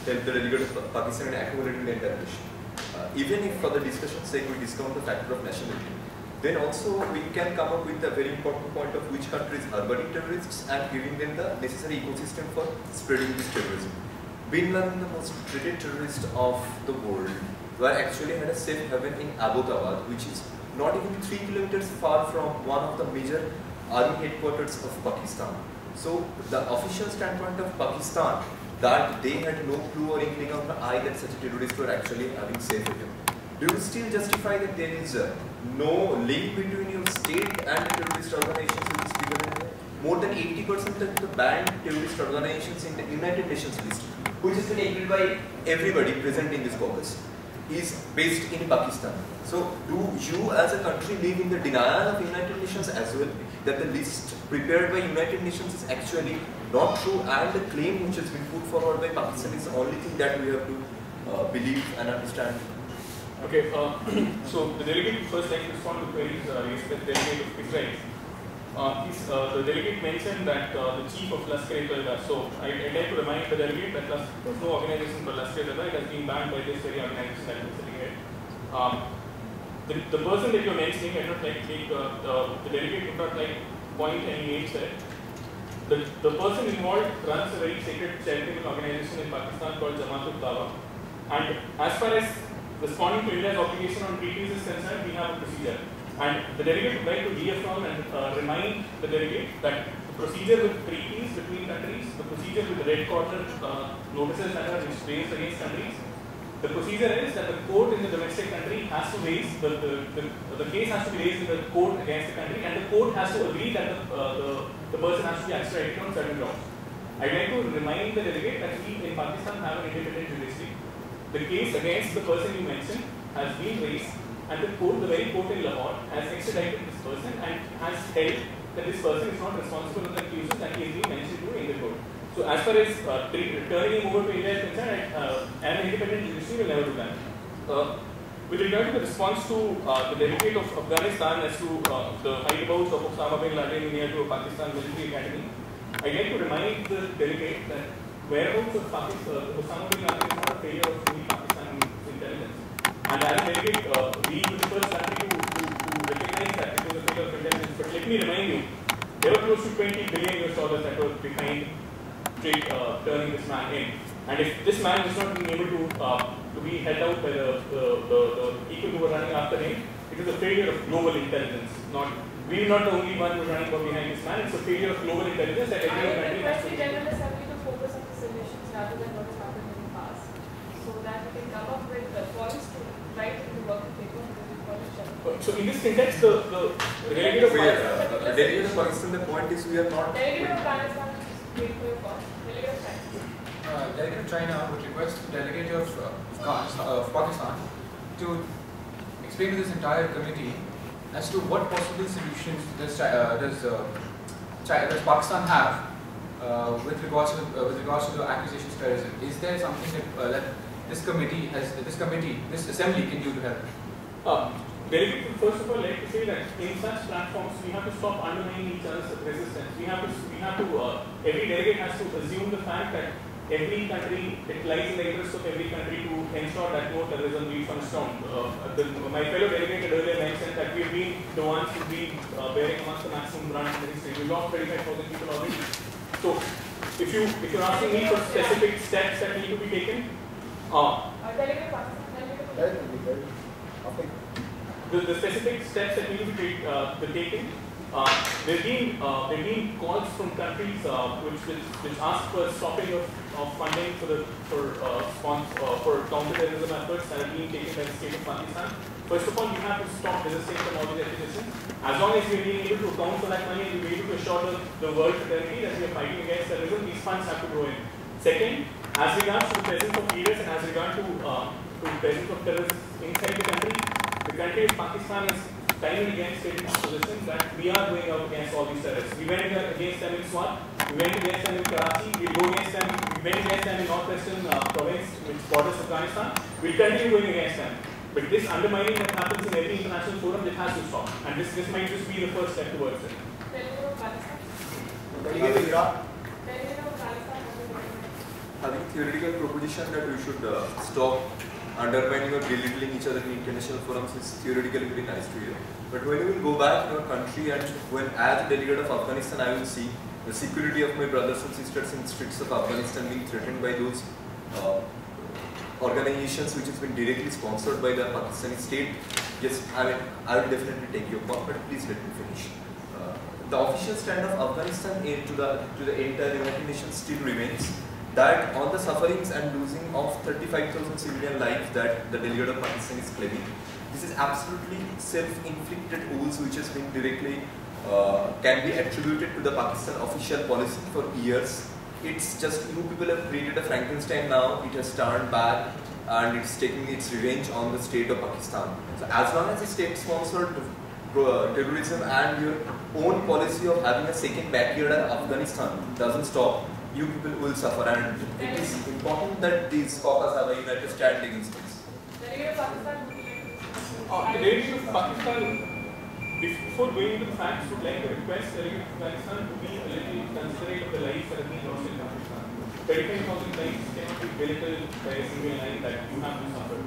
help the delegate of Pakistan in accumulating the entire mission. Even if for the discussion's sake we discount the factor of nationality, then also we can come up with a very important point of which countries are budding terrorists and giving them the necessary ecosystem for spreading this terrorism. Bin Laden, the most dreaded terrorist of the world, were actually had a safe haven in Abbottabad, which is not even 3 kilometers far from one of the major army headquarters of Pakistan. So the official standpoint of Pakistan, that they had no clue or inkling of the eye that such a terrorist were actually having safe haven. Do you still justify that there is no link between your state and the terrorist organizations which is given in there? More than 80% of the banned terrorist organizations in the United Nations list, which has been agreed by everybody present in this caucus, is based in Pakistan. So do you as a country live in the denial of United Nations as well, that the list prepared by United Nations is actually not true and the claim which has been put forward by Pakistan is the only thing that we have to believe and understand? okay, so the delegate first like to respond to queries raised by the delegate of Israel. The delegate mentioned that the chief of Lashkar-e-Taiba. So I'd like to remind the delegate that there's no organization for Lashkar-e-Taiba. It has been banned by this very organization that is sitting here. The person that you're mentioning, I don't like to take the delegate would not like point any names there. The person involved runs a very sacred charitable organization in Pakistan called Jamaat-ul-Dawa. And as far as responding to India's obligation on treaties is concerned, we have a procedure. And the delegate would like to reaffirm and remind the delegate that the procedure with treaties between countries, the procedure with the red corner notices that are raised against countries, the procedure is that the court in the domestic country has to raise, the case has to be raised in the court against the country, and the court has to agree that the person has to be extradited on certain grounds. I'd like to remind the delegate that we in Pakistan have an independent judiciary. The case against the person you mentioned has been raised, and the very court in Lahore has extradited this person and has held that this person is not responsible for the accusations that he has been mentioned to in the court. So as far as turning him over to India is concerned, an independent judiciary will never do that. With regard to the response to the delegate of Afghanistan as to the hideouts of Osama bin Laden near to a Pakistan military academy, I'd like to remind the delegate that whereabouts of Osama bin Laden is not a failure of any Pakistan intelligence. And as a delegate, we were the first country to recognize that it was a failure of intelligence. But let me remind you, there were close to $20 billion that were behind turning this man in. And if this man was not being able to be held out by the people who were running after him, it was a failure of global intelligence. We are not the only one who are running behind this man. It's a failure of global intelligence that every country has to. I request the General Assembly to focus on the solutions rather than what has happened in the past, so that we can come up with points to write in the working paper. So in this context, the delegate of Pakistan, the point is we are not. Delegate of Afghanistan, wait for your call. Delegate of China. Delegate of China would request the delegate of Pakistan to explain to this entire committee as to what possible solutions does Pakistan have with regards to the accusations of terrorism. Is there something that this assembly can do to help? Delegate, first of all, like to say that in such platforms we have to stop undermining each other's resistance. Every delegate has to assume the fact that every country, it lies in the interest of every country to ensure that no terrorism leads on strong. My fellow delegate had earlier mentioned that we've been the ones who've been bearing amongst the maximum brunt in the history. We've lost 35,000 people already. So, if you're asking me for specific steps that need to be taken, the specific steps that need to be taken, there have been calls from countries which ask for stopping of funding for counter-terrorism efforts that are being taken by the state of Pakistan. First of all, you have to stop resisting from all these accusations. As long as we are being able to account for that money and we are able to assure the world fraternity that we are fighting against terrorism, these funds have to go in. Second, as regards to the presence of leaders and as regards to the presence of terrorists inside the country of Pakistan is time and again stated its position that we are going out against all these terrorists. We went against them in Swat, We went against them in Karachi, we'll go against them, we went against them in northwestern province, which borders Afghanistan. We'll continue going against them. But this undermining that happens in every international forum, it has to stop. And this might just be the first step towards it. Delegate Iraq. I think theoretical proposition that we should stop undermining or belittling each other in international forums is theoretically very nice to hear. But when we will go back to our country and when as a delegate of Afghanistan I will see the security of my brothers and sisters in the streets of Afghanistan being threatened by those organizations which has been directly sponsored by the Pakistani state, yes, I will definitely take your point, but please let me finish. The official stand of Afghanistan to the entire United Nations still remains that on the sufferings and losing of 35,000 civilian lives that the delegate of Pakistan is claiming, this is absolutely self-inflicted wounds which has been directly can be attributed to the Pakistan official policy for years. It's just you people have created a Frankenstein now, it has turned back and it's taking its revenge on the state of Pakistan. So as long as the state-sponsored terrorism and your own policy of having a second backyard in Afghanistan doesn't stop, you people will suffer, and it is important that these caucus have a united stand against this. The delegation of Pakistan, before going into the facts, would like to request the delegation of Pakistan to be a little considerate of the lives that have been lost in Pakistan. 35,000 lives cannot be belittled by a single line that you have to suffer.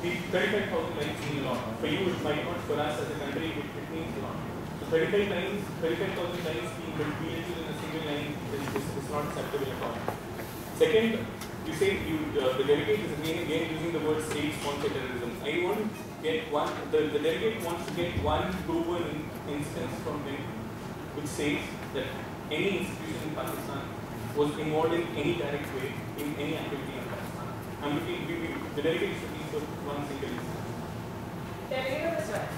The 35,000 lives mean a lot. For you, it might not. For us as a country, it means a lot. So 35,000 lives being belittled in a single line is not acceptable at all. Second, you say the delegate is again using the word state-sponsored terrorism. I want to get one. The delegate wants to get one proven instance from him which says that any institution in Pakistan was involved in any direct way in any activity in Pakistan. I'm looking. The delegate is looking for one single instance. Delegate of Israel.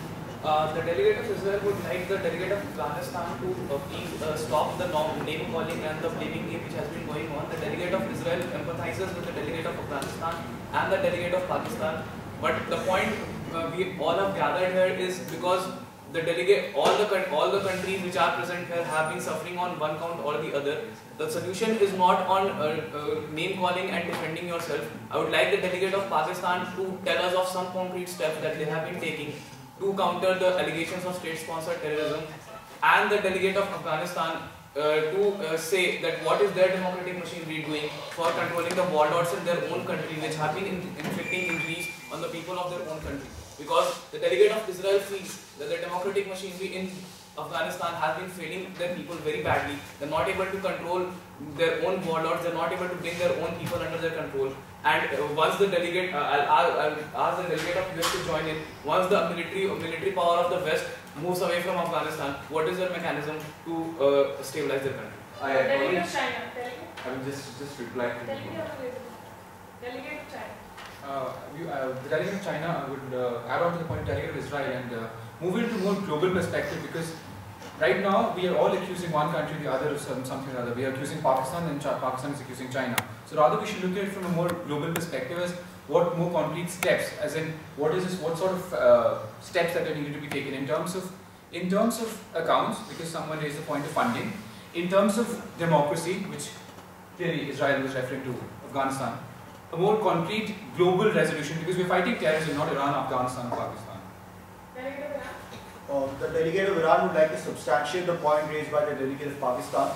The delegate of Israel would like the delegate of Afghanistan to please stop the name calling and the blaming game which has been going on. The delegate of Israel empathizes with the delegate of Afghanistan and the delegate of Pakistan. But the point we all have gathered here is because the delegate, all the countries which are present here have been suffering on one count or the other. The solution is not on name calling and defending yourself. I would like the delegate of Pakistan to tell us of some concrete steps that they have been taking to counter the allegations of state-sponsored terrorism, and the delegate of Afghanistan to say that what is their democratic machinery doing for controlling the warlords in their own country which have been inflicting injuries on the people of their own country. Because the delegate of Israel feels that the democratic machinery in Afghanistan has been failing their people very badly. They're not able to control their own warlords, they're not able to bring their own people under their control. And once the delegate, I'll ask the delegate of US to join in, once the military power of the West moves away from Afghanistan, what is their mechanism to stabilize their country? Delegate of China. I will just reply to Delegate of China. The delegate of China would add on to the point of delegate of Israel and move into more global perspective, because right now we are all accusing one country or the other of something or other. We are accusing Pakistan and Pakistan is accusing China. So rather we should look at it from a more global perspective as what more concrete steps, as in what sort of steps that are needed to be taken in terms of accounts, because someone raised the point of funding, in terms of democracy, which clearly Israel was referring to Afghanistan, a more concrete global resolution, because we're fighting terrorism, not Iran, Afghanistan, Pakistan. The delegate of Iran would like to substantiate the point raised by the delegate of Pakistan.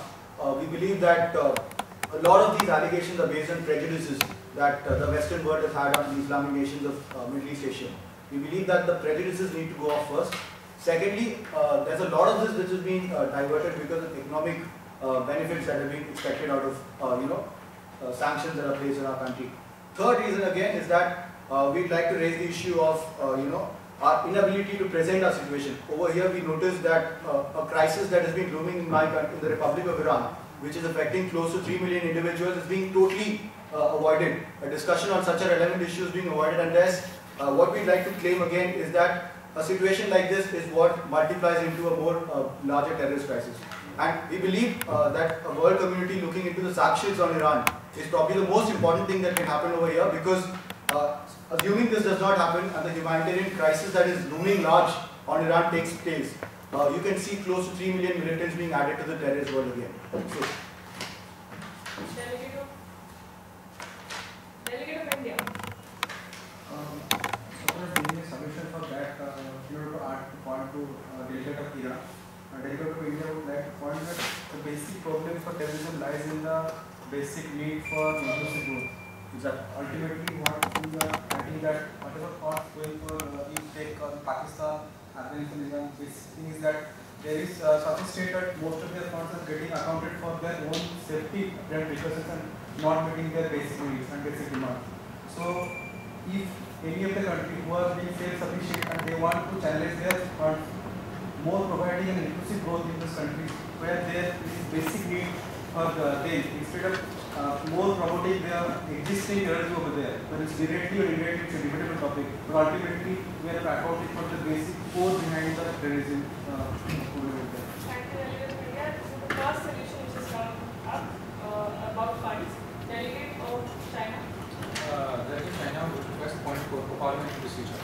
We believe that a lot of these allegations are based on prejudices that the Western world has had on the Islamic nations of Middle East Asia. We believe that the prejudices need to go off first. Secondly, there's a lot of this which is being diverted because of economic benefits that are being expected out of sanctions that are placed in our country. Third reason again is that we'd like to raise the issue of our inability to present our situation. Over here we noticed that a crisis that has been looming in the Republic of Iran, which is affecting close to 3 million individuals, is being totally avoided. A discussion on such a relevant issue is being avoided, and thus what we'd like to claim again is that a situation like this is what multiplies into a more larger terrorist crisis. And we believe that a world community looking into the sanctions on Iran is probably the most important thing that can happen over here, because assuming this does not happen and the humanitarian crisis that is looming large on Iran takes place, you can see close to 3 million militants being added to the terrorist world again. So Delegate of India. So giving a solution for that, in order to add point to delegate of Iran, delegate of India would like to point that the basic problem for terrorism lies in the basic need for inclusive growth. Is that ultimately what we are adding, that whatever costs going for you take on Pakistan, Afghanistan, Iran, this thing is that there is such a state that most of their funds are getting accounted for their own safety and precautions and not meeting their basic needs and basic demand. So if any of the country who are being self-sufficient and they want to challenge their funds more, providing an inclusive growth in this country where there is basic need for them, instead of more promoting their existing energy over there, whether it's directly or indirectly, it's a debatable topic, but ultimately we are accounting for the basic core behind the terrorism. Thank you, Delegate of India. This is the first solution which has come up about funds. Delegate of China. Delegate of China would request point for parliamentary procedure.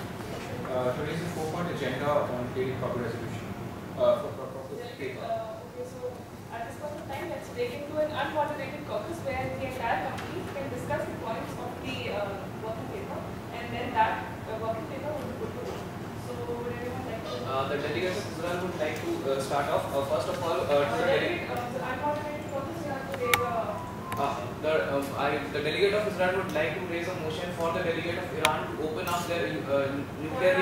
Today's the 4-point agenda on daily proper resolution. Okay, so at this point of time, let's take into an unmoderated caucus where the entire company can discuss the points of the working paper, and then that working paper will be put to vote. So, would anyone like to? The delegates of Israel would like to start off. First of all, The unmoderated caucus, you have to take the delegate of Israel would like to raise a motion for the delegate of Iran to open up their nuclear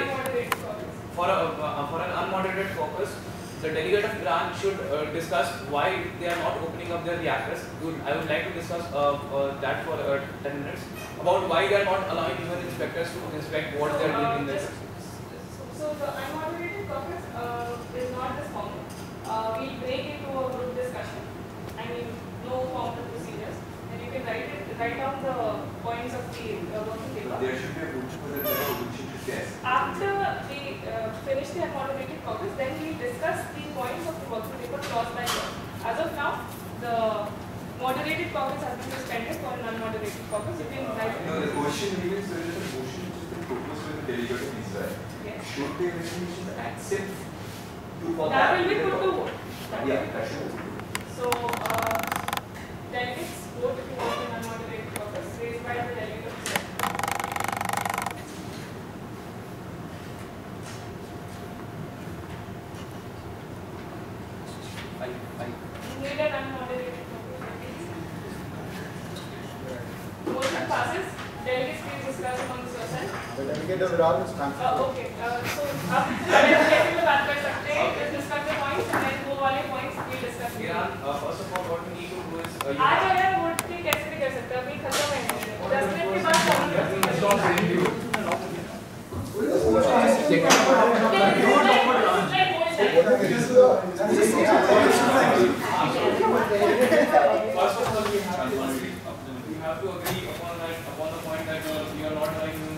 for an unmoderated caucus. The delegate of Iran should discuss why they are not opening up their reactors. I would like to discuss that for 10 minutes about why they are not allowing even inspectors to inspect what they are doing in this. So the unmoderated caucus is not this formal. We break into a group discussion. I mean, no formal procedures. And you can write down the points of the working paper. There should be a group for the test. After we finish the unmoderated caucus, then we discuss the points of the working paper clause by clause. As of now, the moderated caucus has been suspended for an unmoderated caucus. You can write. No, the question is, there is a motion which has been proposed by the delegate of Israel. Yes. Should the resolution accept that will be put to vote. Yeah, that should be. So, delegates vote if you want an unmoderated caucus raised by the delegate of Israel. Need an unmoderated caucus. Motion passes. Delegates please discuss amongst yourselves. The delegate of Iran is cancelled. Okay, so अब delegate में बात कर सकते हैं, discuss the points and then वो वाले points we discuss. Iran, first of all, what we need to do is आज अगर वोट की कैसे भी कर सकते हैं, अभी खत्म है 10 मिनट के बाद First of all, we have to agree upon the point that we are not allowing you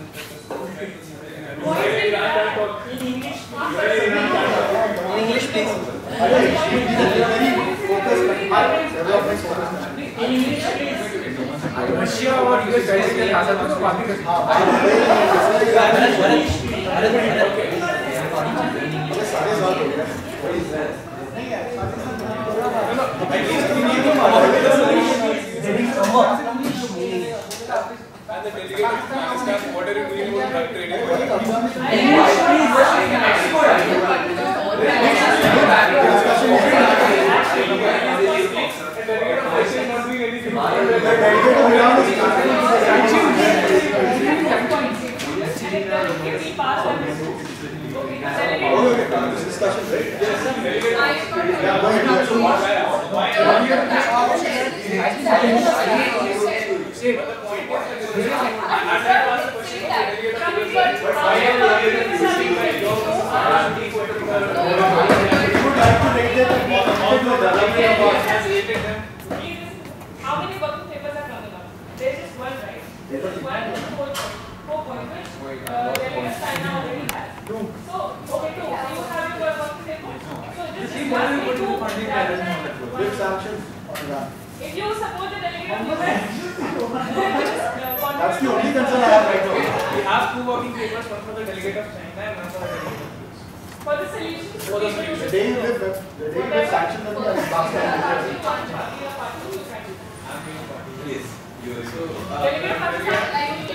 English, please. Russia और US guys के आजाद को बात कर And the delegate of Pakistan, what are you doing about drug trading? How many working papers are coming up? There's just one, right? There's just one, 4 points, which delegate China already has. So, okay, two. You have your working paper. So, just discuss the two rather than one. Sanctions on Iran. If you support the delegate of US, That's the only concern I have right now. We have 2 working papers, one for the delegate of China and one for the delegate of US. for the solution. For the solution. The day you give sanctions on the last time. Party, you can do. Delegate of Pakistan,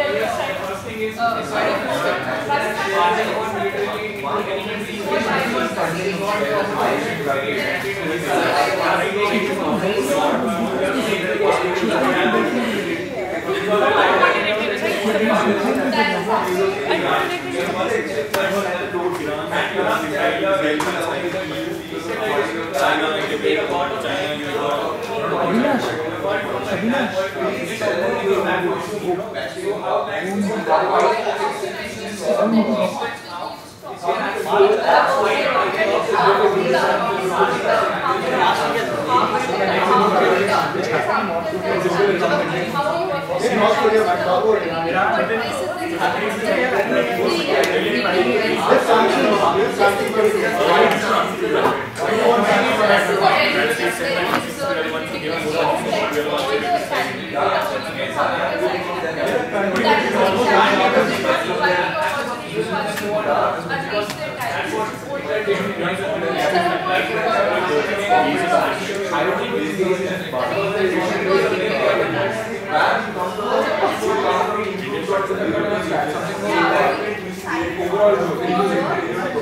the first thing is marching on militarily into enemy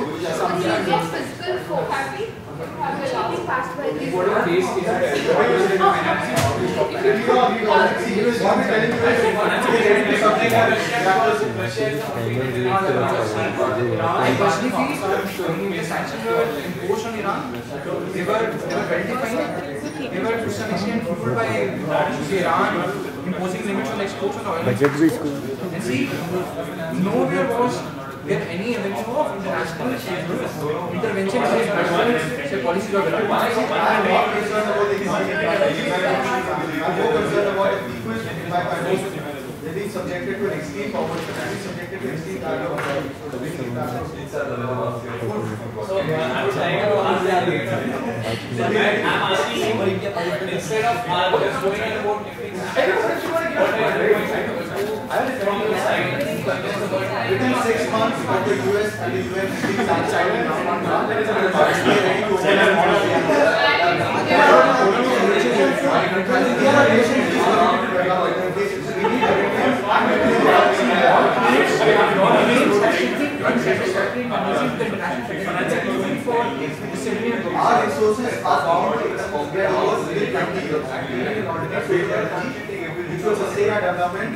I personally feel when the sanctions were imposed on Iran, they were well defined. They were to some extent fueled by Iran imposing limits on exports of oil. And see, nowhere was there any avenue of international intervention against the policies of Iran. I'm more concerned about the they're being subjected to an extreme poverty, they're being subjected to extreme value of So I would like to ask the delegator. I'm asking you, instead of just going and about lifting sanctions, what are you going to do from your side? within 6 months of the US and the UN lifting sanctions, there is a ready to open our resources are bound to export. We are almost within 20 years. Which will sustain our development.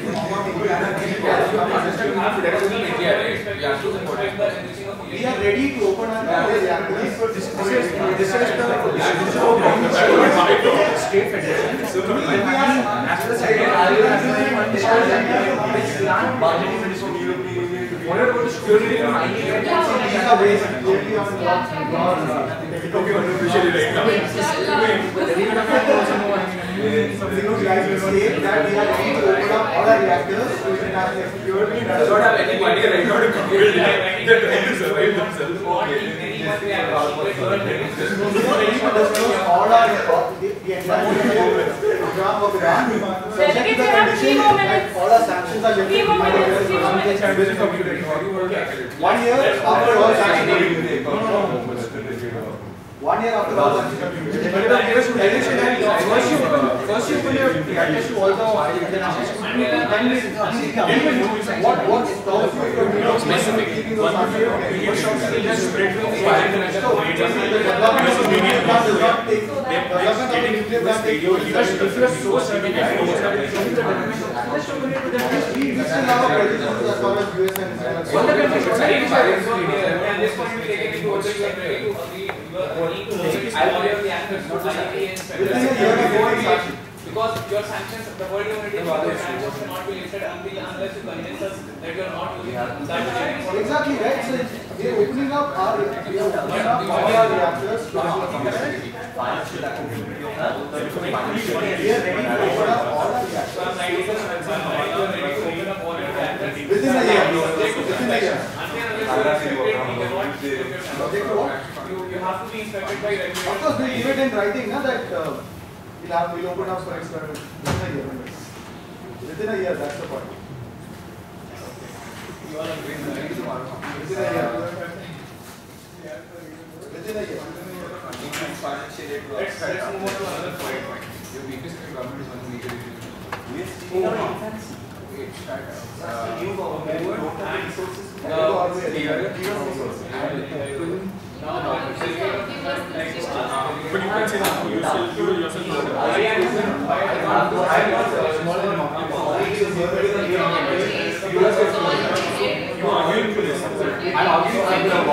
We are ready to open our reactors. This is the State federation. What about the security from IIMK? These are based clearly on guys will state that we are ready to open up all our reactors to international security. Does not have any money right now to compete. We are ready to disclose all our the entire program of Iran. Subject to the condition that all our sanctions are lifted. 1 year after all sanctions are lifted. 1 year after all sanctions are lifted. First you put your reactors to all the international security, then what stops you from keeping those sanctions? Because if you are so certain that you are because your sanctions, the world humanity sanctions cannot be lifted unless you convince us that you are not using that. Exactly right. So we are opening up all our reactors to we are ready to open up all our reactors. Within a year. Within a year. You have to be inspected by regulators. Of course, we'll give it in writing, na, that we'll open up for experiment within a year. Within a year, that's the point. You all agree. Within a year. Within a year. Let's move on to another point. Your weakness in the government is one of the major issues. But you can say that you yourself know you are arguing for this. I'm arguing for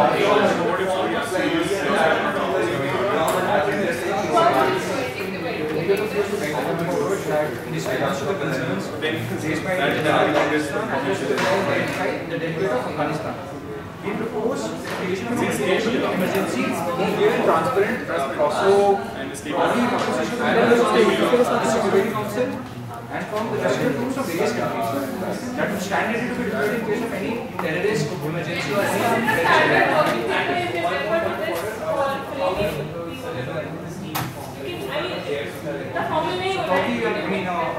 in response to the concerns raised by the Pakistan and the delegate of Afghanistan. We propose the creation of a state emergency, clear and transparent, also the Security Council and from the rescue troops of various countries that would stand ready to be deployed in case of any terrorist emergency or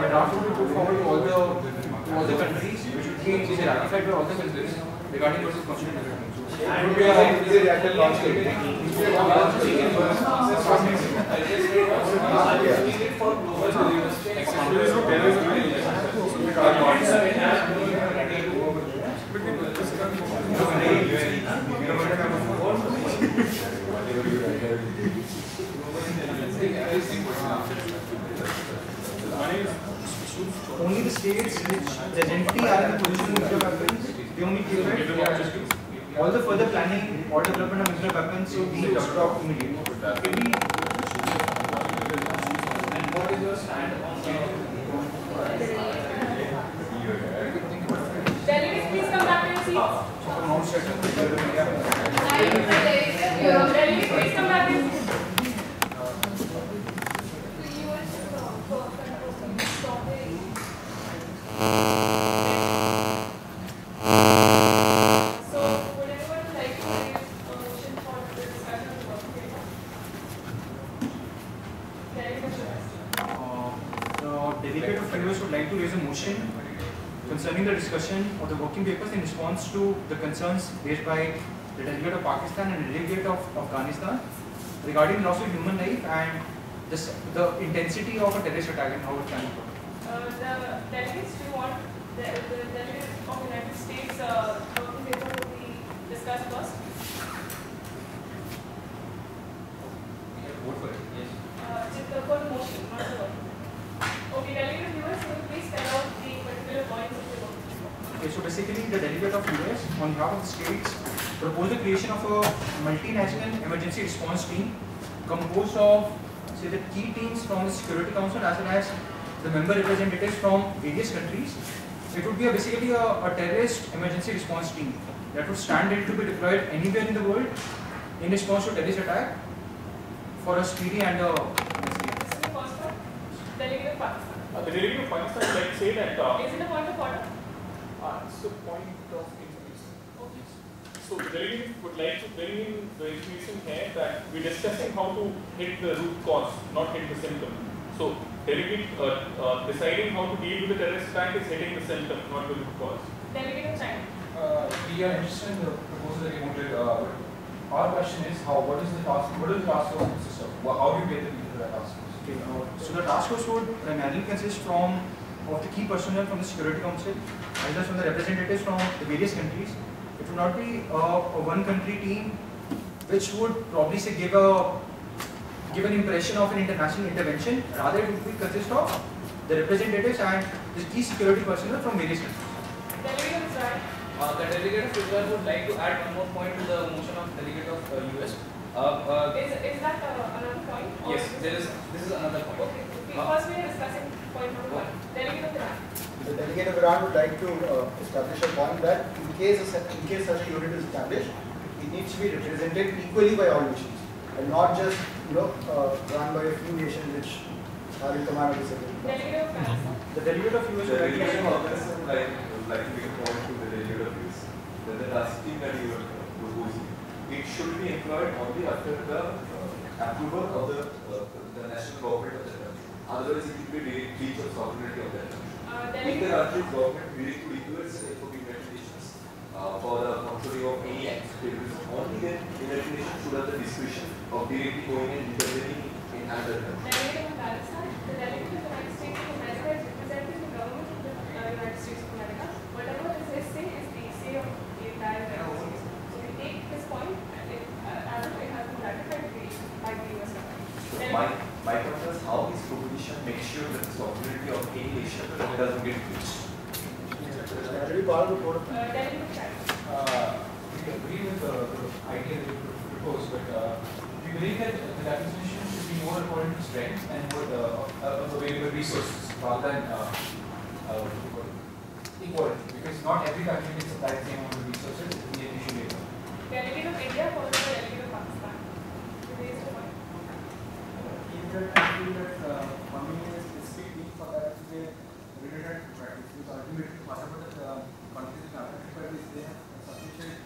a draft will be put forward to all the countries, which would be ratified by all the countries regarding what is constitutional. It would be a reactor launch. Only the states which presently are in the position of nuclear weapons, they only give it. All the further planning or development of nuclear weapons should be stopped immediately. And what is your stand on Delegates, please come back to your seats. Delegates, please come back to your seats. Concerning the discussion of the working papers in response to the concerns raised by the delegate of Pakistan and the delegate of Afghanistan regarding loss of human life and the intensity of a terrorist attack and how it can occur. The delegates, do you want the delegates of the United States working paper to be discussed first? Vote for it, yes. For the motion, not the vote. Okay, delegate of US, will you please spell out the particular points of the vote? Okay, so basically the delegate of US on behalf of the states proposed the creation of a multinational emergency response team composed of say the key teams from the Security Council as well as the member representatives from various countries. It would be basically a terrorist emergency response team that would stand ready to be deployed anywhere in the world in response to terrorist attack for a speedy and This is the first one. Delegate of Pakistan. The delegate of Pakistan would like to say that Is it a point of order? it's a point of information. Okay. So the delegate would like to bring in the information here that we're discussing how to hit the root cause, not hit the symptom. So delegate deciding how to deal with the terrorist attack is hitting the symptom, not the root cause. Delegate of China. We are interested in the proposal that you wanted. Our question is what is the task force consist of? How do you get the people to that task force? Okay, so the task force would primarily consist of the key personnel from the Security Council, as well as from the representatives from the various countries. It would not be a one country team which would probably say give an impression of an international intervention. Rather, it would consist of the representatives and the key security personnel from various countries. Delegate of Israel. The delegate of Israel would like to add one more point to the motion of delegate of US. Is that another point? Yes, this is another point. Okay. First we are discussing point number 1. Delegate of Iran. The delegate of Iran would like to establish a point that in case such a unit is established, it needs to be represented equally by all nations and not just run by a few nations which are in command of the security. Delegate of Pakistan. The delegate of US would like to delegation of Afghanistan would like to make a point to the delegate of US that the task team that you are proposing, it should be employed only after the approval of the national government of the country. Otherwise, it will be a breach of sovereignty of that country. If the country's government willing to deploy its United Nations for the controlling of any acts of terrorism, only then the United Nations should have the discretion of directly going and intervening in another country. Delegate of Palestine. The delegate of the United States of America is representing the government sovereignty of any nation doesn't get breached. That will be part of the code of We agree with the idea that you propose, but we believe that the definition should be more according to strength and more available resources rather than equality, because not every country can supply the same amount of resources in the initial data. Delegate of India followed by delegate of Pakistan. You raised a point. I feel that funding is a specific need for that is a related practice. Because ultimately, whatever the countries in African countries, they have sufficient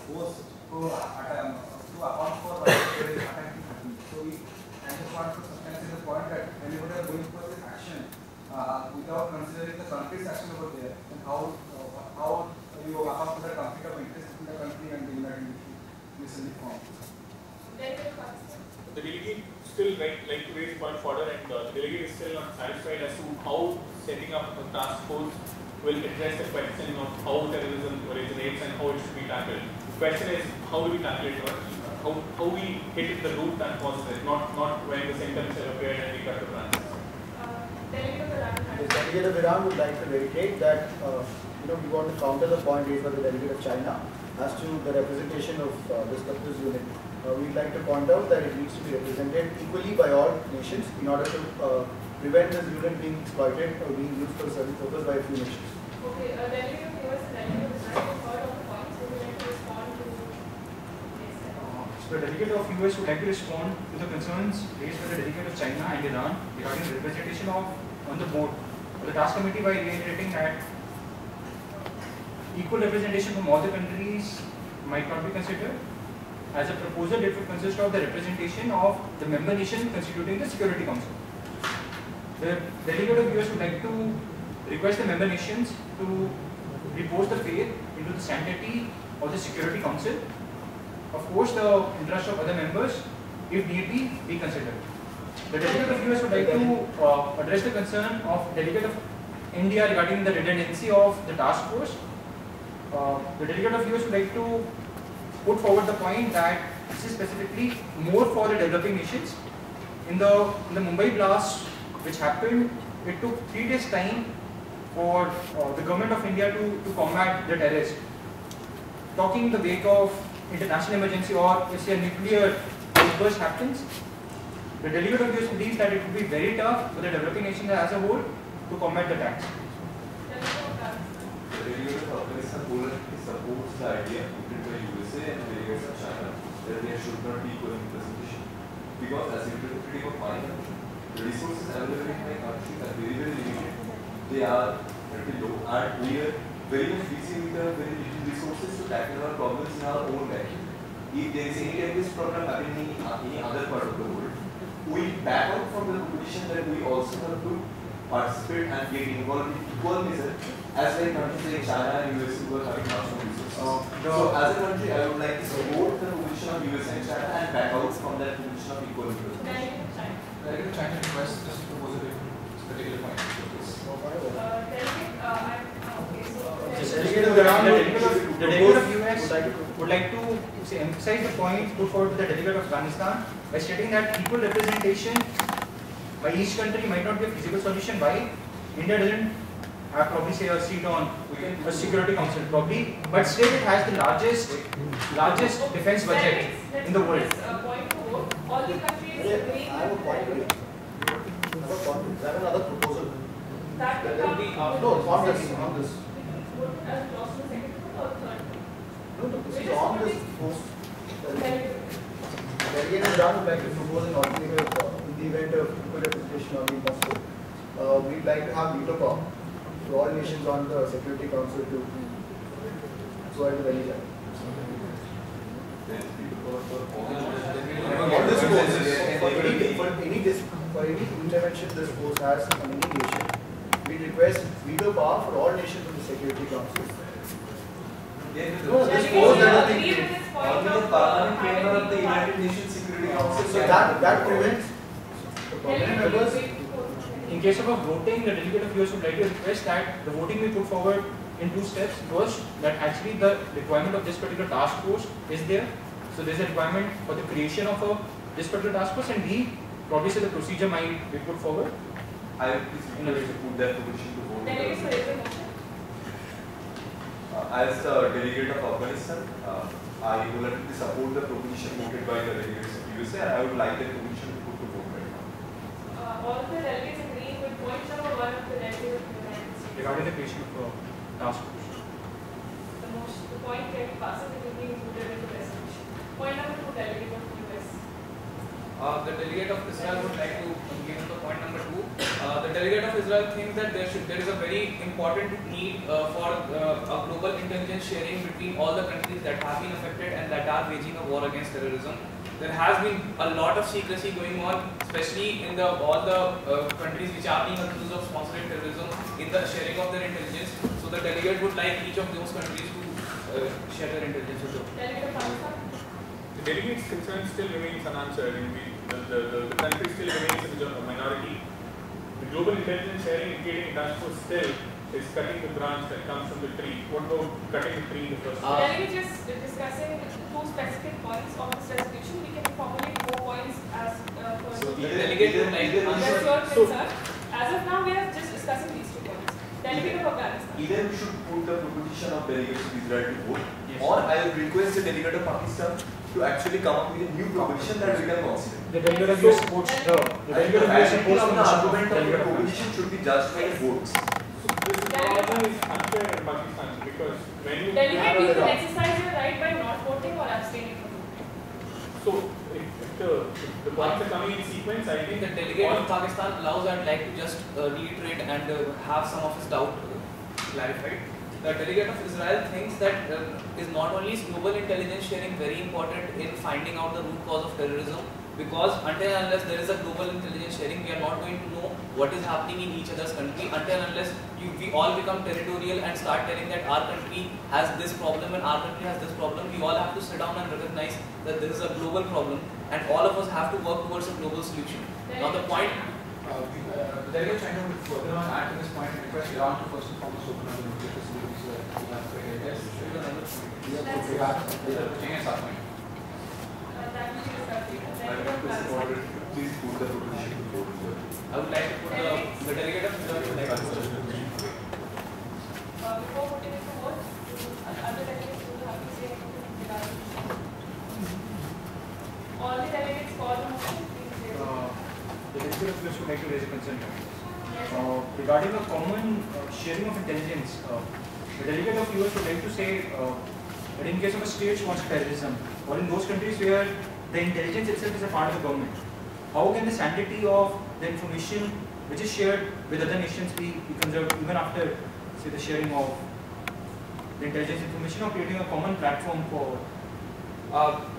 force to account for attacking countries. So we just want to substantiate the point that whenever they are going for this action, without considering the country's action over there, and how you account for the conflict of interest between the country and the United Nations form. Delegate of Pakistan. The delegate still like to raise the point further, and the delegate is still not satisfied as to how setting up a task force will address the question of how terrorism originates and how it should be tackled. The question is how do we tackle it, or how we hit the root that causes it, not when the symptoms have appeared and we cut the branches. Delegate of Iran. The delegate of Iran would like to reiterate that we want to counter the point raised by the delegate of China as to the representation of this unit. We'd like to point out that it needs to be represented equally by all nations in order to prevent this unit being exploited or being used for a certain purpose by a few nations. Okay, delegate of US and delegate of Israel have heard of the points. Would you like to respond to this? So the delegate of US would like to respond to the concerns raised by the delegate of China and Iran regarding the representation on the board of the task committee by reiterating that equal representation from all the countries might not be considered. As a proposal, it would consist of the representation of the member nation constituting the Security Council. The delegate of US would like to request the member nations to repose the faith into the sanctity of the Security Council. Of course, the interest of other members, if need be considered. The delegate of US would like to address the concern of delegate of India regarding the redundancy of the task force. The delegate of US would like to put forward the point that this is specifically more for the developing nations. In the Mumbai blast, which happened, it took 3 days time for the government of India to combat the terrorists. Talking in the wake of international emergency, or if say a nuclear outburst happens, the delegate of US believes that it would be very tough for the developing nations as a whole to combat the attacks. The delegate of Afghanistan wholeheartedly supports the idea put by USA and delegates of China that there should not be equal representation. Because as a representative of my country, the resources available in my country are very, very limited. They are pretty low, and we are very much busy with the very little resources to tackle our problems in our own backyard. If there is any terrorist problem happening in any other part of the world, we back out from the proposition that we also have to participate and get involved in equal measure as like countries like China and US who are having much more resources. So as a country, I would like to support the position of US and China and back out from that position of equal representation. Delegate of China requests this proposal in this particular point. The delegate of US would like to emphasize the point put forward to the delegate of Afghanistan by stating that equal representation by each country might not be a feasible solution. Why? India doesn't have probably say a seat on a Security Council probably, but still it has the largest defense budget in the world. All the countries agree. I have a point to make. I have another proposal. That will be No, on this. as a clause to the second or third. No, this is on this post. Delegate of Iran would like to propose an alternative in the event of equal representation not being possible. We'd like to have veto power for all nations on the Security Council to go ahead with any time. For any intervention this force has on any nation, we request veto power for all nations of the Security Council. No, this force that agree with this point only the permanent member of the United Nations Security Council. So that prevents the permanent members. In case of a voting, the delegate of US would like to request that the voting be put forward in 2 steps. First, that actually the requirement of this particular task force is there. So there is a requirement for the creation of this particular task force, and B, probably say the procedure might be put forward. I would please request to put that proposition to vote. Delegates for raising motion. As the delegate of Afghanistan, I wholeheartedly support the proposition voted by the delegates of USA. I would like that proposition to put to vote right now. All the delegates agree with point number 1 of the delegates of the United States. Regarding the creation of a task force. The point clearly passes, it will be included in the resolution. Point number 2, delegate of the US. The delegate of Israel would like to give the point number 2. The delegate of Israel thinks that there is a very important need for a global intelligence sharing between all the countries that have been affected and that are waging a war against terrorism. There has been a lot of secrecy going on, especially in all the countries which are being accused of sponsoring terrorism, in the sharing of their intelligence. So the delegate would like each of those countries to share their intelligence with them. Delegate of Pakistan. The delegate's concern still remains unanswered, and the country still remains a minority. The global intelligence sharing indicating task force still is cutting the branch that comes from the tree. What about cutting the tree in the first place? Delegate is discussing 2 specific points of this resolution. We can formulate 4 points as per So the delegate would like to that's answer. your concern. As of now, we are just discussing these 2 points. Delegate of Afghanistan. Either we should put the proposition of delegates of Israel to vote, Yes. or I will request the delegate of Pakistan to actually come up with a new proposition that we can consider. The delegate of US supports the delegate of US supports the the motion of argument of the delegate of proposition should be judged by the votes. So this problem is unfair in Pakistan because when you Delegate, have you a can exercise your right by not voting or abstaining from voting. so if the points are coming in sequence, I think The delegate of Pakistan allows, I'd like to just reiterate and have some of his doubt clarified. The delegate of Israel thinks that is not only is global intelligence sharing very important in finding out the root cause of terrorism, because until and unless there is a global intelligence sharing, we are not going to know what is happening in each other's country until and unless we all become territorial and start telling that our country has this problem and our country has this problem. We all have to sit down and recognize that this is a global problem and all of us have to work towards a global solution. Now the point. The delegate China would further on add to this point and request Iran to first and foremost open up the nuclear facilities so that we have to yes, China's point. That will be discussed later. I Delegate of request the Pakistan. order to please put the proposition to vote as well. I would like to put the delegate of Israel would like to put Before putting it to vote, other delegates will have to say anything regarding this. All the delegates for the motion, please say. The delegate of US would like to raise a concern. Yes. Regarding a common sharing of intelligence, the delegate of US would like to say that in case of a state-sponsored terrorism, or in those countries where the intelligence itself is a part of the government, how can the sanctity of the information which is shared with other nations be conserved even after, say, the sharing of the intelligence information or creating a common platform for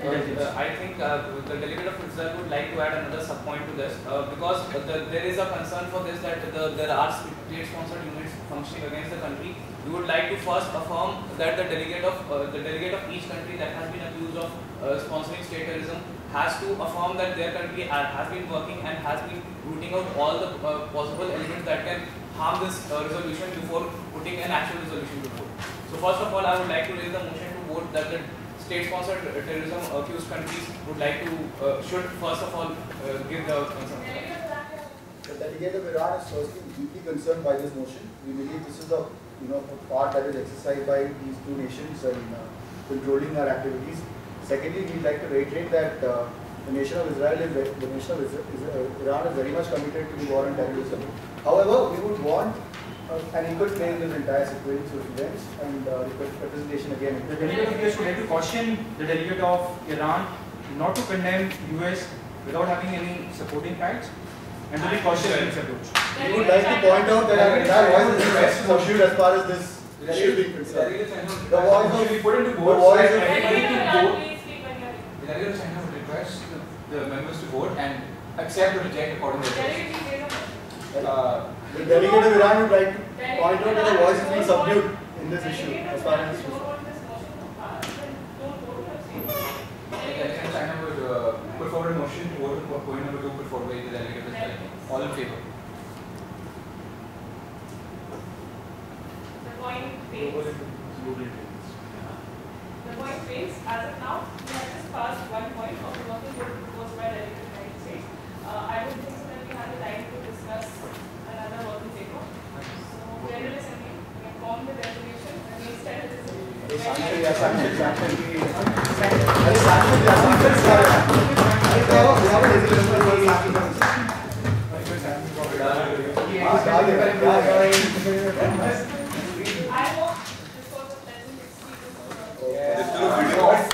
intelligence? I think the delegate of Israel would like to add another sub-point to this because there is a concern for this that there are state-sponsored units functioning against the country. We would like to first affirm that the delegate of each country that has been accused of sponsoring state terrorism has to affirm that their country has been working and has been rooting out all the possible elements that can harm this resolution before putting an actual resolution to vote. So first of all, I would like to raise the motion to vote that the state-sponsored terrorism accused countries would like to should first of all give the consent. The delegate of Iran is firstly deeply concerned by this motion. We believe this is a part that is exercised by these 2 nations in controlling our activities. Secondly, we'd like to reiterate that the nation of Iran is very much committed to the war on terrorism. However, we would want an equal play in this entire sequence of events and representation again. The delegate of US would like to caution the delegate of Iran not to condemn US without having any supporting facts and to be cautious in its approach. We would like to point out that our entire voice is best subdued as far as this issue being concerned. The voice of we put into the vote voice so of that everybody Delegate can of Iran, vote. please speak when you are ready. The delegate of China would request the members to vote and accept or reject according to the Delegate, please raise a motion. the delegate of Iran would like to point out that the voice is being subdued in this issue as far as this Don't is. vote this motion. Don't vote to abstain. The delegate of China would put forward a motion to vote for point number 2 put forward by the delegate of Israel. All in favor? The point fails. The point fails. As of now, we have just passed 1 point of the working group proposed by delegate of the United States. I don't think so that we have the time to discuss Sanction.